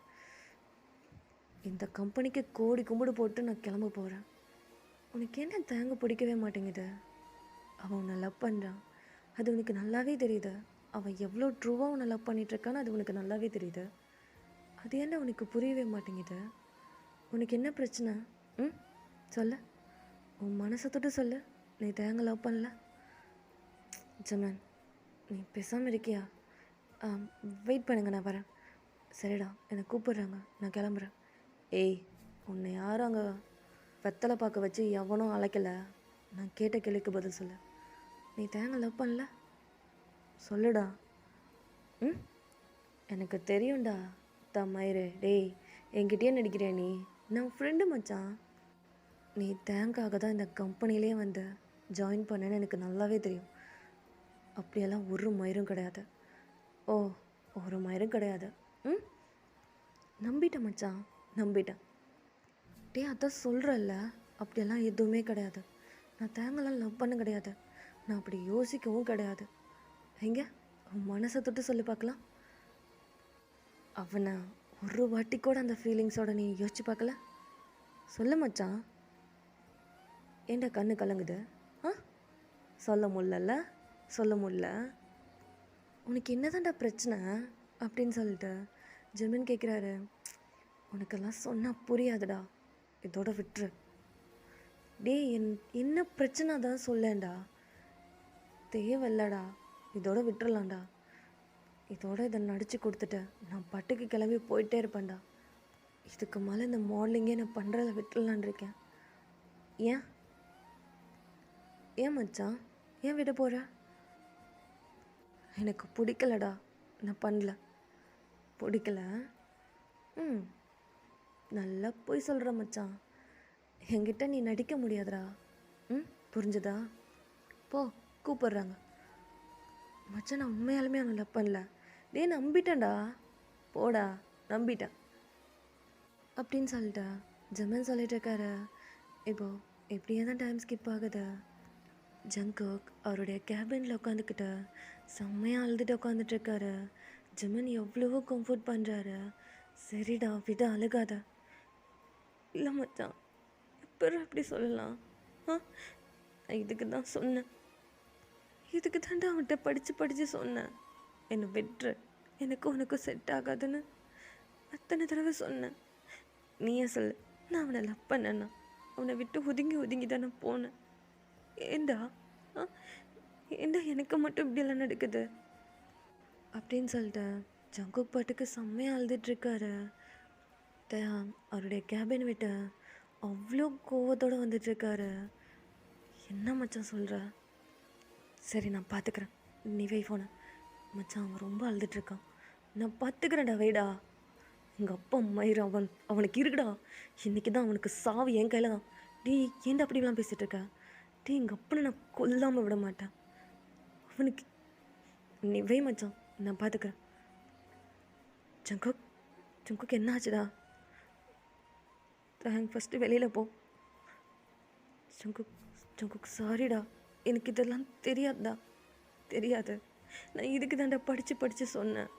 இந்த கம்பெனிக்கு கோடி கும்பிடு போட்டு நான் கிளம்ப போகிறேன். உனக்கு என்ன தேங்க பிடிக்கவே மாட்டேங்குது? அவன் உன்னை லவ் பண்ணுறான், அது உனக்கு நல்லாவே தெரியுது. அவன் எவ்வளோ ட்ரூவாக உன்னை லவ் பண்ணிகிட்ருக்கான்னு அது உனக்கு நல்லாவே தெரியுது. அது என்ன உனக்கு புரியவே மாட்டேங்குது? உனக்கு என்ன பிரச்சனை? சொல்ல, உன் மனசை தொட்டு சொல்லு. நீ தேங்க லவ் பண்ணல. ஜமன், நீ பேசாமல் இருக்கியா? வெயிட் பண்ணுங்க, நான் வரேன். சரிடா, என்னை கூப்பிட்றாங்க, நான் கிளம்புறேன். ஏய், உன்னை யாரும் அங்கே வெத்தலை பார்க்க வச்சு எவனும் அழைக்கலை. நான் கேட்ட கேள்விக்கு பதில் சொல்லு. நீ தேங்க லவ் பண்ணல? சொல்லுடா. எனக்கு தெரியும்டா தம்மாயிரு. டேய், என்கிட்டயே நடிக்கிறியா நீ? நான் ஃப்ரெண்டு மச்சான். நீ தேங்காக தான் இந்த கம்பெனிலே வந்து ஜாயின் பண்ணேன்னு எனக்கு நல்லாவே தெரியும். அப்படியெல்லாம் ஒரு மயிரும் கிடையாது. ஓ, ஒரு மயிரும் கிடையாது. நம்பிட்டேன் மச்சான், நம்பிட்டேன். டே, அதான் சொல்கிறல்ல, அப்படியெல்லாம் எதுவுமே கிடையாது. நான் தேங்கெல்லாம் லவ் பண்ண கிடையாது. நான் அப்படி யோசிக்கவும் கிடையாது. எங்கே உன் மனசை தொட்டு சொல்லி பார்க்கலாம். அவனை ஒரு வாட்டி கூட அந்த ஃபீலிங்ஸோட நீ யோசிச்சு பார்க்கல? சொல்லு மச்சான். ஏன்டா கண்ணு கலங்குது? ஆ சொல்ல முடியல, சொல்ல முடியல. உனக்கு என்னதான்டா பிரச்சனை அப்படின்னு சொல்லிட்டு ஜெமின் கேட்குறாரு. உனக்கெல்லாம் சொன்னால் புரியாதுடா, இதோட விட்டுரு. டேய் என்ன பிரச்சனை தான் சொல்லேன்டா. தேவையில்லடா, இதோட விட்டுறலாம்டா. இதோட இதை நடித்து கொடுத்துட்டு நான் பட்டுக்கு கிளம்பி போயிட்டே இருப்பேன்டா. இதுக்கு மேலே இந்த மாடலிங்கே நான் பண்ணுறத விட்டுடலான் இருக்கேன். ஏன் ஏன் மச்சான், ஏன் விட போகிற? எனக்கு பிடிக்கலடா, நான் பண்ணல. பிடிக்கல? நல்லா போய் சொல்கிற மச்சான். என்கிட்ட நீ நடிக்க முடியாதுடா. புரிஞ்சுதா? போ, கூப்பிட்றாங்க. மச்சான் நான் உண்மையாலுமே அவனை லவ் பண்ணல. நம்பிட்டேன்டா. போடா, நம்பிட்டேன் அப்படின்னு சொல்லிட்டா ஜெமின் சொல்லிட்டு இருக்காரு. இப்போது எப்படியே தான் டைம் ஸ்கிப் ஆகுது. ஜங்குக் அவருடைய கேபினில் உட்காந்துக்கிட்டு செம்மையாக அழுதுட்டு உட்காந்துட்ருக்காரு. ஜெமின் எவ்வளவோ கம்ஃபர்ட் பண்ணுறாரு. சரிடா விட, அழுகாத. இல்லை மச்சான், எப்போ அப்படி சொல்லலாம்? நான் இதுக்கு தான் சொன்னேன், இதுக்கு தாண்டா அவன்கிட்ட படித்து சொன்னேன். என்னை விட்டுரு, எனக்கும் உனக்கும் செட் ஆகாதுன்னு அத்தனை தடவை சொன்னேன். நீயே சொல்லு, நான் அவனை லவ் பண்ணேன்னா அவனை விட்டு ஒதுங்கி தானே போனேன். ஏண்டா ஏண்டா எனக்கு மட்டும் இப்படியெல்லாம் நடக்குது அப்படின்னு சொல்லிட்டு ஜங்குக் பாட்டுக்கு செம்மையாக அழுதுட்ருக்காரு. அவருடைய கேபின் விட்டு அவ்வளோ கோவத்தோடு வந்துட்டுருக்காரு. என்ன மச்சான் சொல்கிற? சரி நான் பார்த்துக்கிறேன், நீ வை ஃபோனை. மச்சான் அவன் ரொம்ப அழுதுட்ருக்கான், நான் பார்த்துக்கிறேன்டா, வைடா. எங்கள் அப்பா மயிர் அவனுக்கு இருக்குடா. இன்றைக்கி தான் அவனுக்கு சாவு என் கையில் தான். ஏன்டா அப்படிலாம் பேசிகிட்டு இருக்க? எங்கள் அப்பனை நான் கொல்லாமல் விட மாட்டேன். அவனுக்கு நீ வை மச்சான், நான் பார்த்துக்கிறேன். ஜங்குக் என்ன ஆச்சுடா? ஃபஸ்ட்டு வெளியில் போ. ஜங்குக் சாரிடா, எனக்கு இதெல்லாம் தெரியாது. நான் இதுக்கு தாண்டா படித்து சொன்னேன்.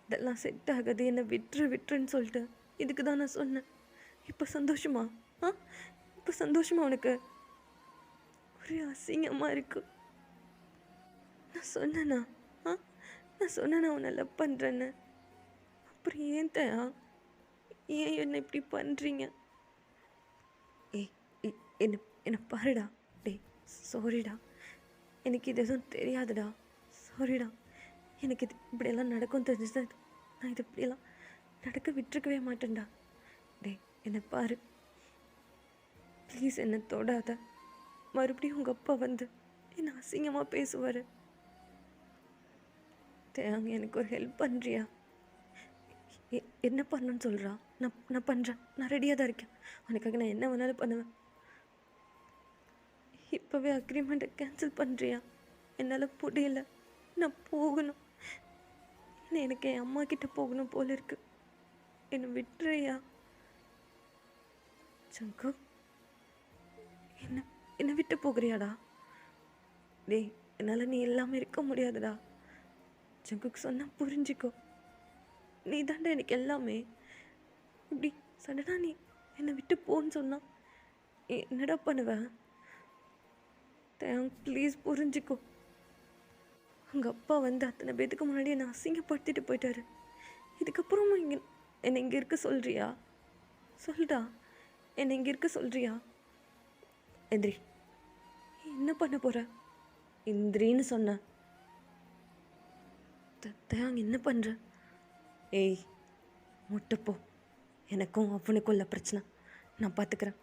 இதெல்லாம் செட் ஆகாது, என்னை விட்டுருன்னு சொல்லிட்டு இதுக்கு தான் நான் சொன்னேன். இப்போ சந்தோஷமா? இப்போ சந்தோஷமா உனக்கு? ஒரே அசிங்கமாக இருக்கு. நான் சொன்னேன்னா உன்னை லவ் பண்ணுறேன்னு. அப்புறம் ஏன் என்னை இப்படி பண்ணுறீங்க? என்னை பாருடா. சாரிடா, எனக்கு இது எதுவும் தெரியாதுடா. சாரிடா, எனக்கு இது இப்படியெல்லாம் நடக்கும் தெரிஞ்சது. நான் இது இப்படியெல்லாம் நடக்க விட்டுருக்கவே மாட்டேன்டா. என்னை பாரு ப்ளீஸ், என்னை தொடாத. மறுபடியும் உங்கள் அப்பா வந்து என்னை அசிங்கமாக பேசுவார். எனக்கு ஒரு ஹெல்ப் பண்ணுறியா? என்ன பண்ணணும்னு சொல்கிறா? நான் பண்ணுறேன், நான் ரெடியாக தான் இருக்கேன். உனக்காக நான் என்ன வேணாலும் பண்ணுவேன். இப்போவே அக்ரிமெண்ட்டை கேன்சல் பண்ணுறியா? என்னால் முடியல, நான் போகணும். எனக்கு என் அம்மா கிட்டே போகணும் போல இருக்கு. என்னை விட்டுறியா? ஜங்கு, என்னை விட்டு போகிறியாடா? என்னால் நீ எல்லாமே இருக்க முடியாதுடா. ஜங்குக்கு சொன்னால் புரிஞ்சிக்கோ. நீ தாண்டா எனக்கு எல்லாமே. இப்படி சடனாக நீ என்னை விட்டு போன்னு சொன்னா என்னடா பண்ணுவேன்? ப்ளீஸ் புரிஞ்சிக்கோ. உங்கள் அப்பா வந்து அத்தனை பேத்துக்கு முன்னாடி என்னை அசிங்கப்படுத்திட்டு போயிட்டாரு. இதுக்கப்புறமா என்னை இங்கே இருக்க சொல்கிறியா? சொல்டா, என்னை இங்கே இருக்க சொல்கிறியா? எந்திரி. என்ன பண்ண போகிற? எந்திரின்னு சொன்ன. என்ன பண்ணுற? முட்டைப்போ. எனக்கும் அவனுக்கும் இல்லை பிரச்சனை, நான் பார்த்துக்கிறேன்.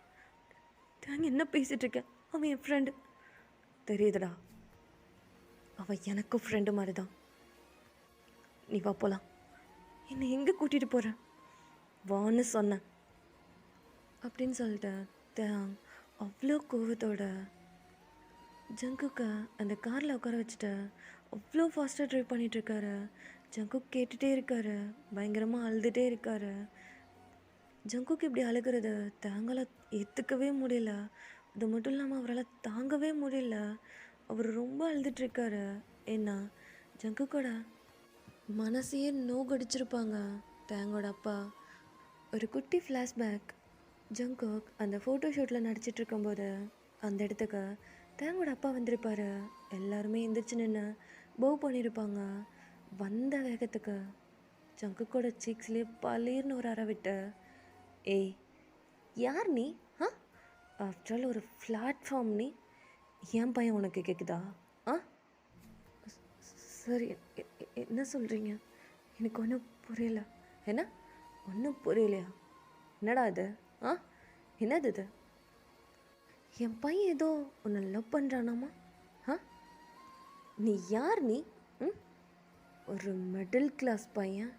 என்ன பேசிகிட்ருக்க? அவன் என் ஃப்ரெண்டு. தெரியுதுடா, அவன் எனக்கும் ஃப்ரெண்டு மாதிரி தான். நீ வா போகலாம். என்னை எங்கே கூட்டிகிட்டு போகிற? வான்னு சொன்னேன் அப்படின்னு சொல்லிட்டு அவ்வளோ கோவத்தோட ஜங்குக்கை அந்த காரில் உட்கார வச்சுட்டு அவ்வளோ ஃபாஸ்ட்டாக ட்ரைவ் பண்ணிகிட்ருக்காரு. ஜங்குக் கேட்டுகிட்டே இருக்காரு, பயங்கரமாக அழுதுகிட்டே இருக்காரு. ஜங்குக்கு இப்படி அழுகிறது தாங்களால் ஏற்றுக்கவே முடியல. அது மட்டும் இல்லாமல் அவரால் தாங்கவே முடியல. அவர் ரொம்ப அழுதுட்ருக்காரு. ஏன்னா ஜங்குக்கோட மனசையே நோகடிச்சிருப்பாங்க தேங்கோட அப்பா. ஒரு குட்டி ஃப்ளாஷ்பேக். ஜங்குக் அந்த ஃபோட்டோ ஷூட்டில் நடிச்சிட்ருக்கும்போது அந்த இடத்துக்கு தேங்கோட அப்பா வந்திருப்பாரு. எல்லாருமே எந்திரிச்சு நின்று பவ் பண்ணியிருப்பாங்க. வந்த வேகத்துக்கு ஜங்குக்கோட சீக்ஸ்லேயே பளீர்னு ஒரு அறை விட்டு, ஏய் யார் நீ? ஆ ஆஃப்டர் ஆல் ஒரு பிளாட்ஃபார்ம் நீ. என் பையன் உனக்கு கேட்குதா? ஆ சரி, என்ன சொல்கிறீங்க? எனக்கு ஒன்றும் புரியல. என்ன ஒன்றும் புரியலையா? என்னடா இது? ஆ என்னது இது? என் பையன் ஏதோ உன்னை லவ் பண்ணுறானாமா? ஆ நீ யார் நீ? ம் ஒரு மிடில் கிளாஸ் பையன்,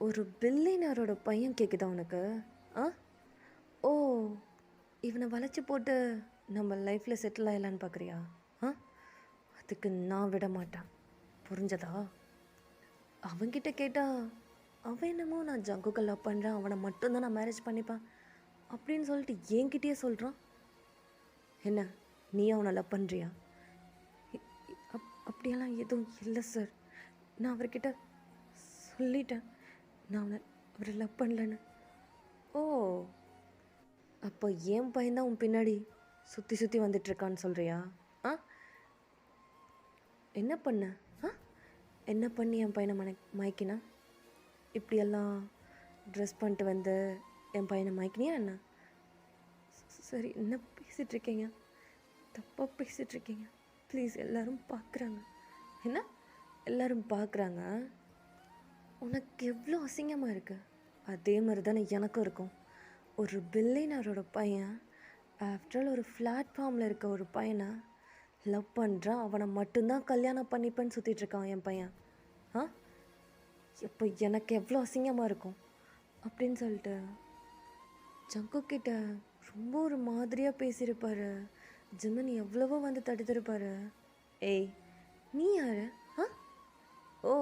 ஒரு பில்லியனரோட பையன் கேட்குதா உனக்கு? ஆ ஓ, இவனை வளைச்சி போட்டு நம்ம லைஃப்பில் செட்டில் ஆகலான்னு பார்க்குறியா? ஆ அதுக்கு நான் விட மாட்டேன், புரிஞ்சதா? அவன்கிட்ட கேட்டால் அவன் என்னமோ நான் ஜங்குக்கு லவ் பண்ணுறேன், அவனை மட்டும்தான் நான் மேரேஜ் பண்ணிப்பேன் அப்படின்னு சொல்லிட்டு என்கிட்டயே சொல்கிறான். என்ன நீ அவனை லவ் பண்ணுறியா? அப்படியெல்லாம் எதுவும் இல்லை சார். நான் அவர்கிட்ட சொல்லிட்டேன் நான் அவரை லவ் பண்ணலன்னு. ஓ, அப்போ என் பையன்தான் உன் பின்னாடி சுற்றி சுற்றி வந்துட்டுருக்கான்னு சொல்கிறியா? ஆ என்ன பண்ண? ஆ என்ன பண்ணி என் பையனை மயக்கினா? இப்படியெல்லாம் ட்ரெஸ் பண்ணிட்டு வந்து என் பையனை மயக்கினியா என்ன? சரி, என்ன பேசிகிட்ருக்கீங்க? தப்பாக பேசிகிட்ருக்கீங்க. ப்ளீஸ், எல்லோரும் பார்க்குறாங்க. என்ன எல்லோரும் பார்க்குறாங்க? உனக்கு எவ்வளோ அசிங்கமாக இருக்குது. அதே மாதிரி தானே எனக்கும் இருக்கும். ஒரு பில்லியனரோட பையன் ஆஃப்டர் ஆல் ஒரு பிளாட்ஃபார்மில் இருக்க ஒரு பையனை லவ் பண்ணுறான், அவனை மட்டும்தான் கல்யாணம் பண்ணிப்பேன்னு சுற்றிட்டுருக்கான் என் பையன். ஆ இப்போ எனக்கு எவ்வளோ அசிங்கமாக இருக்கும் அப்படின்னு சொல்லிட்டு ஜங்கு கிட்ட ரொம்ப ஒரு மாதிரியாக பேசியிருப்பாரு. ஜிமின் எவ்வளவோ வந்து தடுத்திருப்பாரு. ஏய் நீ யார்? ஆ ஓ,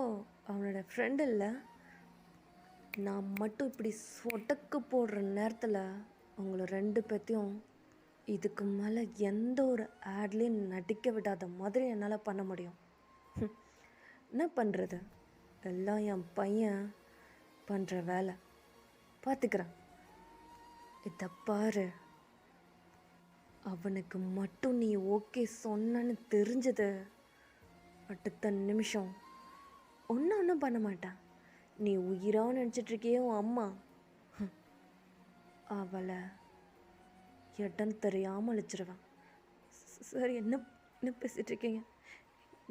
அவனோட ஃப்ரெண்டு இல்லை. நான் மட்டும் இப்படி சொடக்கு போடுற நேரத்தில் அவங்கள ரெண்டு பேர்த்தையும் இதுக்கு மேலே எந்த ஒரு ஆட்லேயும் நடிக்க விடாத மாதிரி என்னால் பண்ண முடியும். என்ன பண்ணுறது, எல்லாம் என் பையன் பண்ணுற வேலை. பார்த்துக்கிறேன். இதை பாரு, அவனுக்கு மட்டும் நீ ஓகே சொன்னன்னு தெரிஞ்சது அடுத்த நிமிஷம் ஒன்றும் பண்ண மாட்டான். நீ உயிராக நினச்சிட்ருக்கியே உன் அம்மா, அவளை இடம் தெரியாமல் அழிச்சிருவேன். சார், என்ன என்ன பேசிகிட்ருக்கீங்க?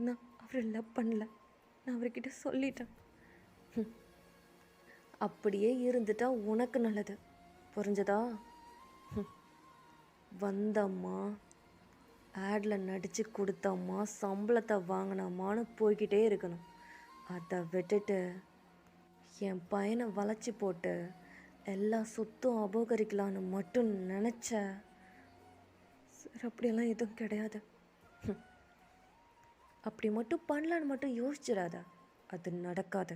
நான் அவரை லவ் பண்ணல, நான் அவர்கிட்ட சொல்லிட்டேன். அப்படியே இருந்துட்டா உனக்கு நல்லது, புரிஞ்சதா? வந்தம்மா, ஆடில் நடித்து கொடுத்தம்மா, சம்பளத்தை வாங்கினம்மான்னு போய்கிட்டே இருக்கணும். அதை விட்டுட்டு என் பையனை வளைச்சி போட்டு எல்லா சொத்தும் அபகரிக்கலான்னு மட்டும் நினச்ச சார், அப்படியெல்லாம் எதுவும் கிடையாது. அப்படி மட்டும் பண்ணலான்னு மட்டும் யோசிச்சிடாத, அது நடக்காது,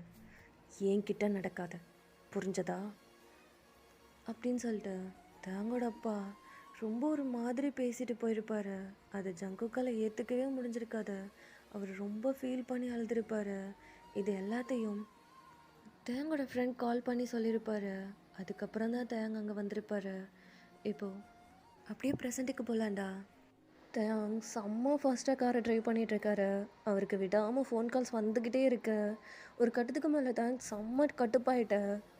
என்கிட்ட நடக்காது, புரிஞ்சதா? அப்படின்னு சொல்லிட்டு தேங்கோட அப்பா ரொம்ப ஒரு மாதிரி பேசிட்டு போயிருப்பாரு. அது ஜங்குக்கால ஏற்றுக்கவே முடிஞ்சிருக்காது. அவர் ரொம்ப ஃபீல் பண்ணி அழுதுருப்பார். இது எல்லாத்தையும் தேங்கோட ஃப்ரெண்ட் கால் பண்ணி சொல்லியிருப்பார். அதுக்கப்புறம் தான் தேங்க அங்கே வந்திருப்பார். இப்போது அப்படியே ப்ரெசண்ட்டுக்கு போகலாண்டா. தேங் செம்ம ஃபாஸ்ட்டாக காரை ட்ரைவ் பண்ணிகிட்ருக்காரு. அவருக்கு விடாமல் ஃபோன் கால்ஸ் வந்துக்கிட்டே இருக்கு. ஒரு கட்டத்துக்கு மேலே தேங்க் செம்ம கட்டுப்பாயிட்ட,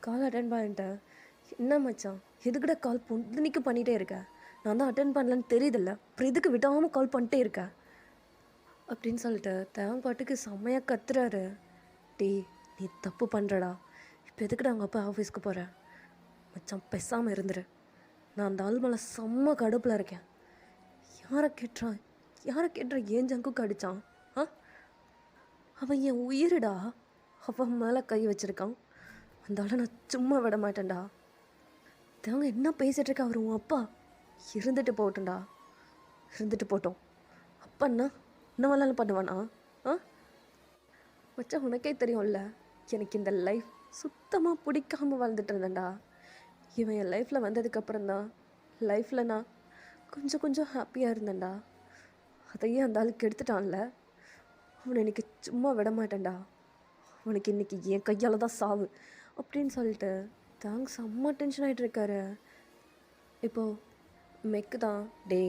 கால் அட்டன் பண்ணிட்ட. என்ன மச்சான், எதுக்கிட்ட கால் பொண்ணுக்கு பண்ணிகிட்டே இருக்க? நான் தான் அட்டன் பண்ணலன்னு தெரியுதில்ல, அப்புறம் எதுக்கு விடாமல் கால் பண்ணிட்டே இருக்க அப்படின்னு சொல்லிட்டு தேவன் பாட்டுக்கு செம்மையாக கத்துறாரு. டே, நீ தப்பு பண்ணுறடா. இப்போ எதுக்குடா அவங்க அப்பா ஆஃபீஸ்க்கு போகிற? மச்சான் பேசாமல் இருந்துரு. நான் அந்த ஆள் மேலே செம்ம கடுப்பில் இருக்கேன். யாரை கேட்டுறான் ஏன் ஜங்குக்கு அடித்தான்? ஆ அவன் என் உயிருடா. அவன் மேலே கை வச்சுருக்கான். அந்த ஆளை நான் சும்மா விட மாட்டேன்டா. தேவங்க என்ன பேசிகிட்ருக்க? அவர் உன் அப்பா. இருந்துட்டு போகட்டும்டா, இருந்துட்டு போட்டோம். அப்பன்னா என்ன வேணாலும் பண்ணுவானா? ஆ மச்சான், உனக்கே தெரியும்ல, எனக்கு இந்த லைஃப் சுத்தமாக பிடிக்காமல் வாழ்ந்துட்டு இருந்தேன்டா. இவன் என் லைஃப்பில் வந்ததுக்கப்புறம்தான் லைஃப்பில் நான் கொஞ்சம் ஹாப்பியாக இருந்தேன்டா. அதையே அந்த ஆளுக்கு எடுத்துட்டான்ல. அவனை இன்றைக்கி சும்மா விட மாட்டேன்டா. அவனுக்கு இன்றைக்கி என் கையால் தான் சாவு அப்படின்னு சொல்லிட்டு தாங்க செம்ம டென்ஷன் ஆகிட்டு இருக்காரு. இப்போது மெக்கு தான், டே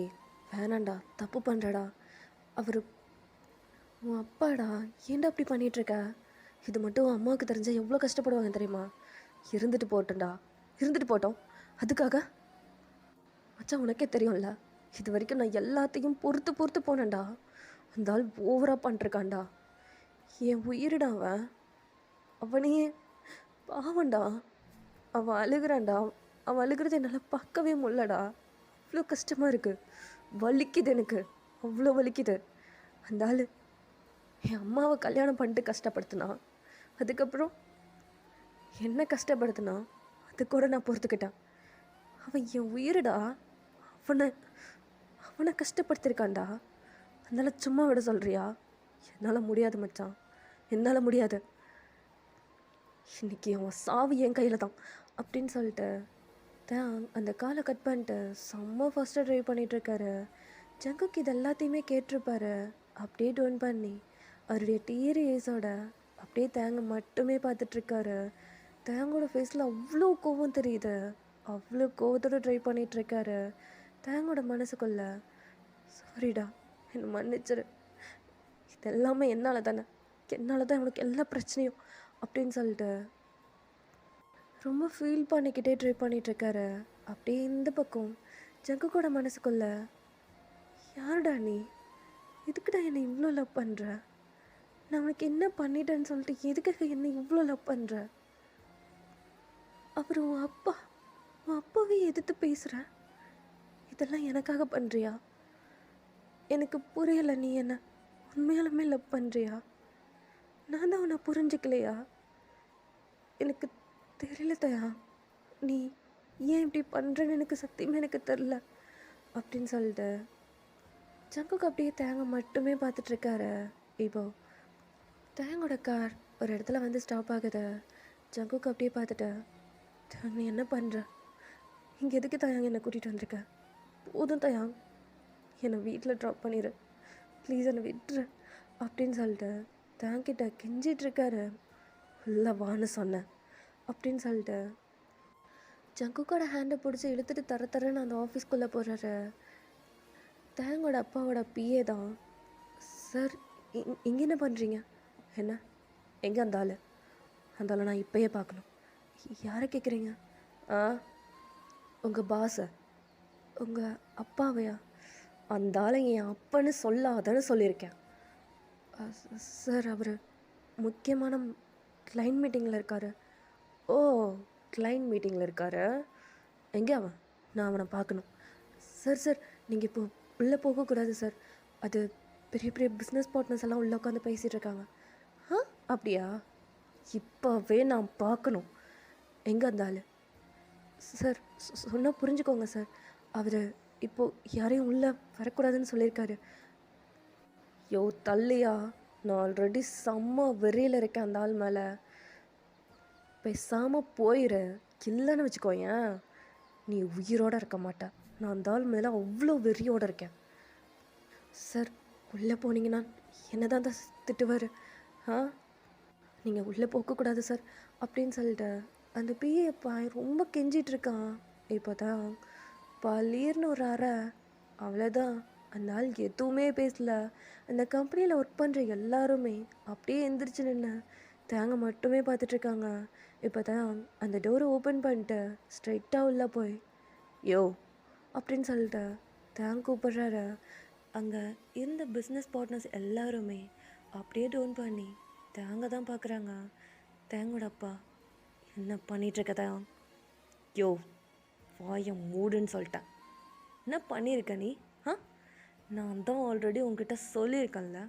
வேணாண்டா, தப்பு பண்ணுறடா. அவர் உன் அப்பாடா. ஏன்டா அப்படி பண்ணிகிட்ருக்க? இது மட்டும் உன் அம்மாவுக்கு தெரிஞ்சால் எவ்வளோ கஷ்டப்படுவாங்க தெரியுமா? இருந்துட்டு போட்டோம்டா, இருந்துட்டு போட்டோம். அதுக்காக மச்சான் உனக்கே தெரியும்ல, இது வரைக்கும் நான் எல்லாத்தையும் பொறுத்து பொறுத்து போனேன்டா. அந்த ஆள் ஓவராக பண்ணிருக்கான்டா. என் உயிரிடா அவன். அவனையே பாவண்டா. அவன் அழுகிறான்டா. அவன் அழுகிறது என்னால் பார்க்கவே முடியலடா. அவ்வளோ கஷ்டமாக இருக்குது. வலிக்குது எனக்கு, அவ்வளோ வலிக்குது. அந்த ஆள் என் அம்மாவை கல்யாணம் பண்ணிட்டு கஷ்டப்படுத்தினான். அதுக்கப்புறம் என்ன கஷ்டப்படுத்தினான், அது கூட நான் பொறுத்துக்கிட்டேன். அவன் என் உயிரிடா. அவனை அவனை கஷ்டப்படுத்திருக்கான்டா. அதனால் சும்மா விட சொல்கிறியா? என்னால் முடியாது மச்சான், என்னால் முடியாது. இன்றைக்கி அவன் சாவு என் கையில் தான் அப்படின்னு சொல்லிட்டு தான் அந்த காலை கட் பண்ணிட்டு செம்ம ஃபாஸ்ட்டாக ட்ரைவ் பண்ணிகிட்ருக்காரு. ஜங்குக்கு இது எல்லாத்தையுமே கேட்டிருப்பாரு. அப்படியே டோன் பண்ணி அவருடைய டீரியஸோட அப்படியே தேங்க மட்டுமே பார்த்துட்ருக்காரு. தேங்கோட ஃபேஸில் அவ்வளோ கோவம் தெரியுது. அவ்வளோ கோவத்தோடு ட்ரைவ் பண்ணிகிட்ருக்காரு. தேங்கோட மனசுக்குள்ள சாரிடா, என்னை மன்னிச்சிரு, இது எல்லாமே என்னால் தானே, என்னால் தான் உனக்கு எல்லா பிரச்சனையும் அப்படின்னு சொல்லிட்டு ரொம்ப ஃபீல் பண்ணிக்கிட்டே ட்ரை பண்ணிகிட்ருக்காரு. அப்படியே இந்த பக்கம் ஜங்குக்கோட மனசுக்குள்ள யாருடா நீ, எதுக்குடா என்னை இவ்வளோ லவ் பண்ணுற, நான் உனக்கு என்ன பண்ணிட்டேன்னு சொல்லிட்டு எதுக்காக என்னை இவ்வளோ லவ் பண்ணுற, அப்புறம் உன் அப்பாவே எதிர்த்து பேசுகிற, இதெல்லாம் எனக்காக பண்ணுறியா? எனக்கு புரியலை, நீ என்ன உண்மையாலுமே லவ் பண்ணுறியா? நான் தான் உன்னை புரிஞ்சிக்கலையா? எனக்கு தெரியல தயா, நீ ஏன் இப்படி பண்ணுறேன்னு எனக்கு சத்தியமாக எனக்கு தெரில அப்படின்னு சொல்லிட்டு ஜங்குக்கு அப்படியே தேங்க மட்டுமே பார்த்துட்ருக்காரு. இப்போ தேங்கோட கார் ஒரு இடத்துல வந்து ஸ்டாப் ஆகுது. ஜங்குக்கு அப்படியே பார்த்துட்டு, தேங்க நீ என்ன பண்ணுற, இங்கே எதுக்கு தயாங்க என்னை கூட்டிகிட்டு வந்திருக்க? போதும் தயாங், என்னை வீட்டில் ட்ராப் பண்ணிடு ப்ளீஸ், என்னை விட்டுரு அப்படின்னு சொல்லிட்டு தேங்கிட்ட கெஞ்சிட்ருக்காரு. இல்லை வான்னு சொன்னேன் அப்படின்னு சொல்லிட்டு ஜங்குக்கோட ஹேண்டை பிடிச்சி இழுத்துட்டு தரன்னு அந்த ஆஃபீஸ்க்குள்ளே போகிறாரு. தேங்கோட அப்பாவோட பிஏ தான். சார் இங்கே என்ன பண்ணுறீங்க? என்ன எங்கே அந்த ஆள்? அந்த ஆளை நான் இப்போயே பார்க்கணும். யாரை கேட்குறீங்க? உங்கள் பாஸை, உங்கள் அப்பாவையா? அந்த ஆளை என் அப்பன்னு சொல்லாதன்னு சொல்லியிருக்கேன். சார் அவர் முக்கியமான கிளைண்ட் மீட்டிங்கில் இருக்கார். ஓ, கிளைண்ட் மீட்டிங்கில் இருக்கார். எங்கே அவன்? நான் அவனை பார்க்கணும். சார் நீங்கள் இப்போ உள்ளே போகக்கூடாது சார். அது பெரிய பெரிய பிஸ்னஸ் பார்ட்னர்ஸ் எல்லாம் உள்ளே உட்காந்து பேசிகிட்டு இருக்காங்க. அப்படியா? இப்போவே நான் பார்க்கணும். எங்கே அந்த ஆள்? சார் சொன்னால் புரிஞ்சுக்கோங்க சார். அவர் இப்போது யாரையும் உள்ளே வரக்கூடாதுன்னு சொல்லியிருக்காரு. யோ தள்ளியா, நான் ஆல்ரெடி செம்ம வெறியில் இருக்கேன் அந்த ஆள் மேலே. பேசாமல் போயிரு, இல்லைன்னு வச்சுக்கோயேன் நீ உயிரோடு இருக்க மாட்ட. நான் அந்த ஆள் மேலே அவ்வளோ வெறியோடு இருக்கேன். சார் உள்ளே போனீங்கன்னா என்ன தான் திட்டுவார். நீங்கள் உள்ளே போகக்கூடாது சார் அப்படின்னு சொல்லிட்டு அந்த பிஏப்பா ரொம்ப கெஞ்சிட்ருக்கான். இப்போ தான் பளீர்னு ஒரு அறை, அவ்வளோதான். அந்த ஆள் எதுவுமே பேசல. அந்த கம்பெனியில் ஒர்க் பண்ணுற எல்லாருமே அப்படியே எந்திரிச்சு நின்று தேங்க மட்டுமே பார்த்துட்ருக்காங்க. இப்போ தான் அந்த டோரை ஓப்பன் பண்ணிட்டு ஸ்ட்ரைட்டாக உள்ளே போய் யோ அப்படின்னு சொல்லிட்டு தேங்க கூப்பிட்றாரு. அங்கே இருந்த பிஸ்னஸ் பார்ட்னர்ஸ் எல்லாருமே அப்படியே டவுன் பண்ணி தேங்க தான் பார்க்குறாங்க. தேங்கோட அப்பா, என்ன பண்ணிகிட்ருக்கதா? யோ வாயை மூடுன்னு சொல்லிட்டேன். என்ன பண்ணியிருக்க நீ? நான் தான் ஆல்ரெடி உங்ககிட்ட சொல்லியிருக்கேன்ல.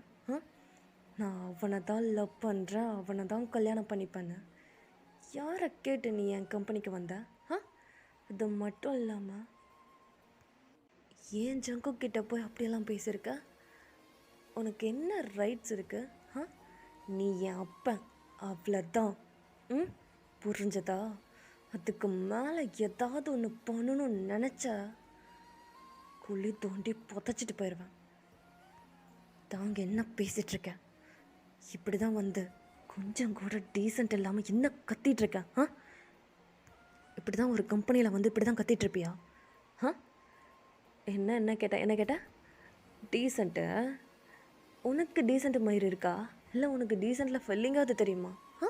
நான் அவனை தான் லவ் பண்ணுறேன், அவனை தான் கல்யாணம் பண்ணிப்பேன்னு. யாரை கேட்டு நீ என் கம்பெனிக்கு வந்த? இது மட்டும் இல்லாமல் ஏன் ஜங்கு கிட்ட போய் அப்படியெல்லாம் பேசியிருக்க? உனக்கு என்ன ரைட்ஸ் இருக்குது? நீ என் அப்பன், அவ்வளோதான். புரிஞ்சதா? அதுக்கு மேலே ஏதாவது ஒன்று பண்ணணும்னு நினச்சா குழி தோண்டி புதைச்சிட்டு போயிடுவேன். தாங்க என்ன பேசிகிட்ருக்கேன்? இப்படி தான் வந்து கொஞ்சம் கூட டீசெண்ட் இல்லாமல் என்ன கத்திகிட்ருக்கேன்? இப்படி தான் ஒரு கம்பெனியில் வந்து இப்படி தான் கத்திகிட்ருப்பியா? என்ன கேட்டேன் என்ன கேட்டேன்? டீசெண்ட்டு? உனக்கு டீசெண்ட் மயிர் இருக்கா? இல்லை உனக்கு டீசெண்டில் ஃபெல்லிங்காவது தெரியுமா? ஆ,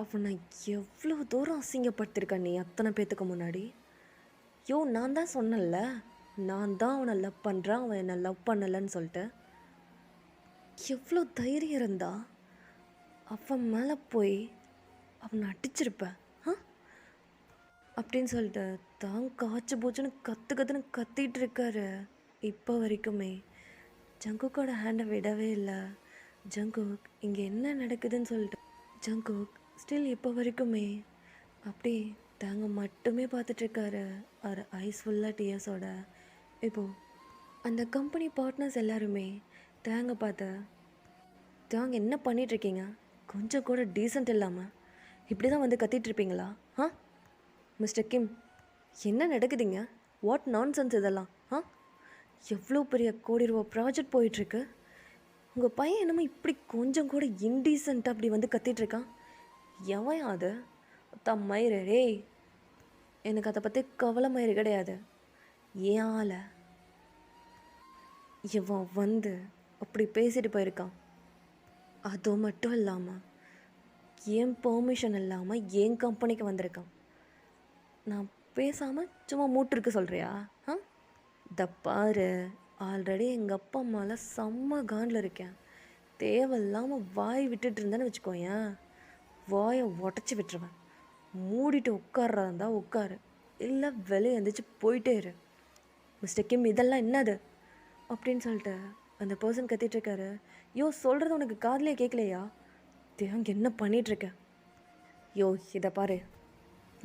அப்போ நான் எவ்வளோ தூரம் அசிங்கப்படுத்திருக்கேன் நீ அத்தனை பேத்துக்கு முன்னாடி. நான் தான் சொன்னேன்ல, நான் தான் அவனை லவ் பண்ணுறேன், அவன் என்னை லவ் பண்ணலைன்னு சொல்லிட்டு. எவ்வளோ தைரியம் இருந்தா அவன் மேலே போய் அவனை அடிச்சிருப்பேன் அப்படின்னு சொல்லிட்டு தான் காய்ச்சி போச்சுன்னு கற்றுன்னு கத்திட்டு இருக்காரு இப்போ வரைக்குமே. ஜங்குக்கோட ஹேண்டை விடவே இல்லை. ஜங்குக் இங்கே என்ன நடக்குதுன்னு சொல்லிட்டு ஜங்குக் ஸ்டில் இப்போ வரைக்குமே அப்படி தாங்க மட்டுமே பார்த்துட்ருக்காரு. அவர் ஐஸ் ஃபுல்லாக டியர்ஸோட. இப்போது அந்த கம்பெனி பார்ட்னர்ஸ் எல்லாருமே தேங்க பார்த்து, தாங்க என்ன பண்ணிகிட்ருக்கீங்க? கொஞ்சம் கூட டீசெண்ட் இல்லாமல் இப்படி தான் வந்து கத்திகிட்ருப்பீங்களா? மிஸ்டர் கிம், என்ன நடக்குதுங்க? வாட் நான்சென்ஸ் இதெல்லாம்? எவ்வளோ பெரிய கோடி ரூபா ப்ராஜெக்ட் போயிட்டுருக்கு. உங்கள் பையன் என்னமோ இப்படி கொஞ்சம் கூட இன்டீசெண்டாக அப்படி வந்து கத்திகிட்ருக்கான். எவன் அது? மயிறு ரேய், எனக்கு அதை பற்றி கவலை மயிறு கிடையாது. ஏன் ஆளை இவன் வந்து அப்படி பேசிட்டு போயிருக்கான். அது மட்டும் இல்லாமல் ஏன் பெர்மிஷன் இல்லாமல் என் கம்பெனிக்கு வந்திருக்கான். நான் பேசாமல் சும்மா மூட்டிருக்கு சொல்கிறியா? பாரு, ஆல்ரெடி எங்கள் அப்பா அம்மாவில் செம்ம காண்டில் இருக்கேன். தேவையில்லாமல் வாய் விட்டுட்டு இருந்தேன்னு வச்சுக்கோயேன், வாயை உடச்சி விட்டுருவேன். மூடிட்டு உட்கார்றா இருந்தால் உட்காரு, இல்லை வெளியே எழுந்திரிச்சு போயிட்டே இரு. மிஸ்டர் கிம், இதெல்லாம் என்னது அப்படின்னு சொல்லிட்டு அந்த பர்சன் கத்திட்டுருக்காரு. சொல்கிறது உனக்கு காதலே கேட்கலையா? தேங்க என்ன பண்ணிகிட்ருக்க? இதை பாரு,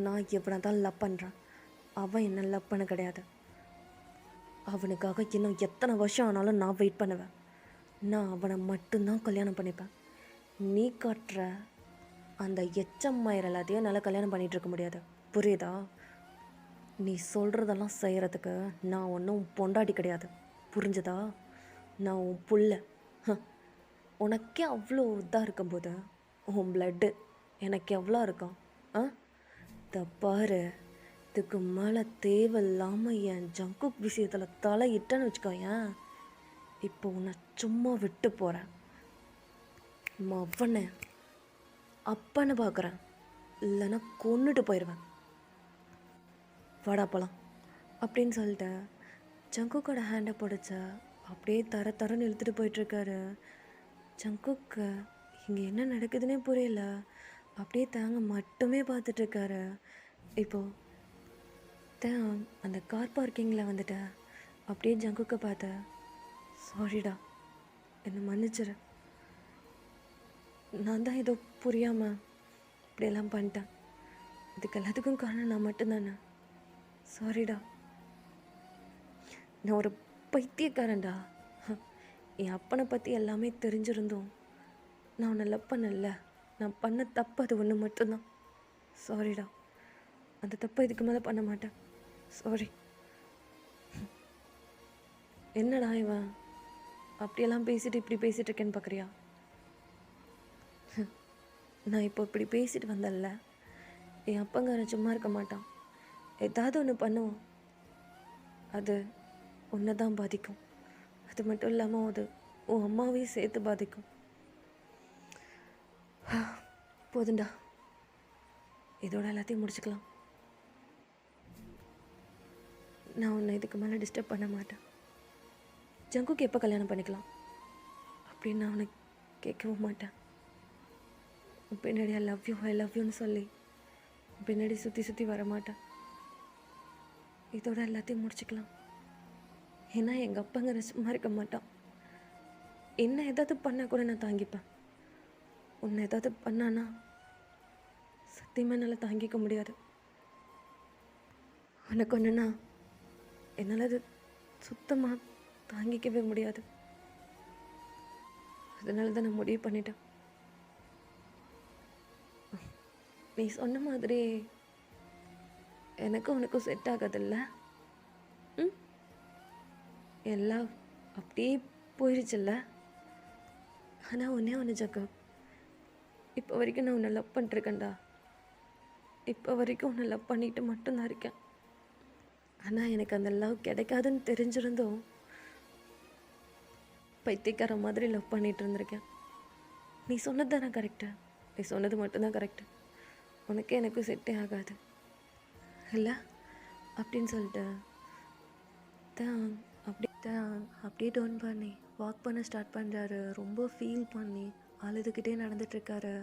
நான் இவனை தான் லவ் பண்ணுறேன். அவன் என்ன லவ் பண்ண கிடையாது. அவனுக்காக இன்னும் எத்தனை வருஷம் ஆனாலும் நான் வெயிட் பண்ணுவேன். நான் அவனை மட்டும்தான் கல்யாணம் பண்ணிப்பேன். நீ காட்டுற அந்த மயிர் எல்லாத்தையும் என்னால் கல்யாணம் பண்ணிகிட்ருக்க முடியாது, புரியுதா? நீ சொல்கிறதெல்லாம் செய்கிறதுக்கு நான் ஒன்றும் பொண்டாட்டி கிடையாது, புரிஞ்சுதா? நான் உன் புள்ள. உனக்கே அவ்வளோ இதாக இருக்கும்போது உன் பிளட்டு எனக்கு எவ்வளோ இருக்கும்? பாரு, இதுக்கு மேலே தேவையில்லாமல் என் ஜங்குக் விஷயத்தில் தலையிட்டேன்னு வச்சுக்கோயேன், இப்போ உன்னை சும்மா விட்டு போகிறேன். அவனை அப்பன்னு பார்க்குறேன், இல்லைன்னா கொன்னுட்டு போயிடுவேன். வாடா போலாம் அப்படின்னு சொல்லிட்டு ஜங்குக்கோட ஹேண்டை பிடிச்ச அப்படியே தரன்னு இழுத்துட்டு போயிட்டுருக்காரு. ஜங்குக்கு இங்கே என்ன நடக்குதுன்னே புரியல. அப்படியே தாங்க மட்டுமே பார்த்துட்ருக்காரு. இப்போது அந்த கார் பார்க்கிங்கில் வந்துட்டு அப்படியே ஜங்குக்கை பார்த்த, சாரிடா, என்னை மன்னிச்சிரு. நான் தான் ஏதோ புரியாமல் இப்படியெல்லாம் பண்ணிட்டேன். இதுக்கு எல்லாத்துக்கும் காரணம் நான் மட்டும்தானே. சாரிடா, நான் ஒரு பைத்தியக்காரன்டா. என் அப்பனை பற்றி எல்லாமே தெரிஞ்சிருந்தோம் நான் உன்னை லவ் பண்ணல. நான் பண்ண தப்பு அது ஒன்று மட்டும்தான். சாரிடா, அந்த தப்பை இதுக்கு மேலே பண்ண மாட்டேன். சாரி. என்னடா இவன் அப்படியெல்லாம் பேசிட்டு இப்படி பேசிகிட்டு இருக்கேன்னு பார்க்குறியா? நான் இப்போ இப்படி பேசிட்டு வந்தேன்ல, என் அப்பங்காரன் சும்மா இருக்க மாட்டான். ஏதாவது ஒன்று பண்ணுவோம், அது உன்னை தான் பாதிக்கும். அது மட்டும் இல்லாமல் அது உன் அம்மாவையும் சேர்த்து பாதிக்கும். போதுண்டா, இதோட எல்லாத்தையும் முடிச்சுக்கலாம். நான் உன்னை இதுக்கு மேலே டிஸ்டர்ப் பண்ண மாட்டேன். ஜங்குக்கு எப்போ கல்யாணம் பண்ணிக்கலாம் அப்படின்னு நான் உனக்கு கேட்கவும் மாட்டேன். பின்னாடி ஐ லவ் யூன்னு சொல்லி பின்னாடி சுற்றி வர மாட்டேன். இதோட எல்லாத்தையும் முடிச்சுக்கலாம். ஏன்னா எங்கள் அப்பங்கிற சும்மா இருக்க மாட்டான். என்ன ஏதாவது பண்ணால் கூட நான் தாங்கிப்பேன். உன்னை ஏதாவது பண்ணானா சத்தியமாக என்னால் தாங்கிக்க முடியாது. உனக்கு ஒன்றுனா என்னால் அது சுத்தமாக தாங்கிக்கவே முடியாது. அதனால தான் நான் முடிவு பண்ணிட்டேன். நீ சொன்ன மாதிரி எனக்கும் உனக்கும் செட் ஆகாதில்ல. எல்லாம் அப்படியே போயிடுச்சுல்ல. ஆனால் ஒன்று ஜக்கப், இப்போ வரைக்கும் நான் உன்னை லவ் பண்ணிட்டுருக்கேன்டா. இப்போ வரைக்கும் உன்னை லவ் பண்ணிட்டு மட்டும்தான் இருக்கேன். ஆனால் எனக்கு அந்த லவ் கிடைக்காதுன்னு தெரிஞ்சிருந்தும் பைத்தியக்கார மாதிரி லவ் பண்ணிகிட்டு இருந்திருக்கேன். நீ சொன்னது தானே கரெக்டு, நீ சொன்னது மட்டும்தான் கரெக்டு, உனக்கே எனக்கும் செட்டே ஆகாது இல்லை அப்படின்னு சொல்லிட்டு தான் அப்படியே டர்ன் பண்ணி வாக் பண்ண ஸ்டார்ட் பண்ணுறாரு. ரொம்ப ஃபீல் பண்ணி அழுதுகிட்டே நடந்துட்டுருக்காரு.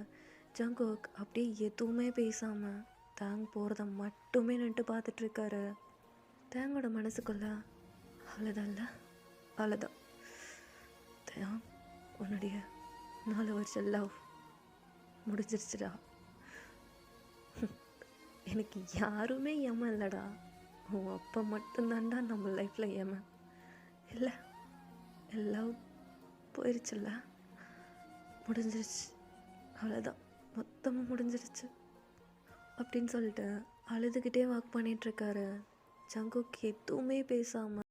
ஜங்குக் அப்படியே எதுவுமே பேசாமல் தேங் போகிறத மட்டுமே நின்று பார்த்துட்ருக்காரு. தேங்கோட மனசுக்குள்ள அவ்வளோதான்ல, அவ்வளோதான் தேங், உன்னுடைய 4 வருஷம் லவ் முடிஞ்சிருச்சுடா. எனக்கு யாருமே ஏமா இல்லைடா, உன் அப்பா மட்டும்தான்டா நம்ம லைஃப்பில் ஏமா இல்லை. எல்லாம் போயிடுச்சுல்ல, முடிஞ்சிருச்சு, அவ்வளோதான், மொத்தமாக முடிஞ்சிருச்சு அப்படின்னு சொல்லிட்டு அழுதுகிட்டே வாக் பண்ணிகிட்ருக்காரு. ஜங்குக் எதுவுமே பேசாமல்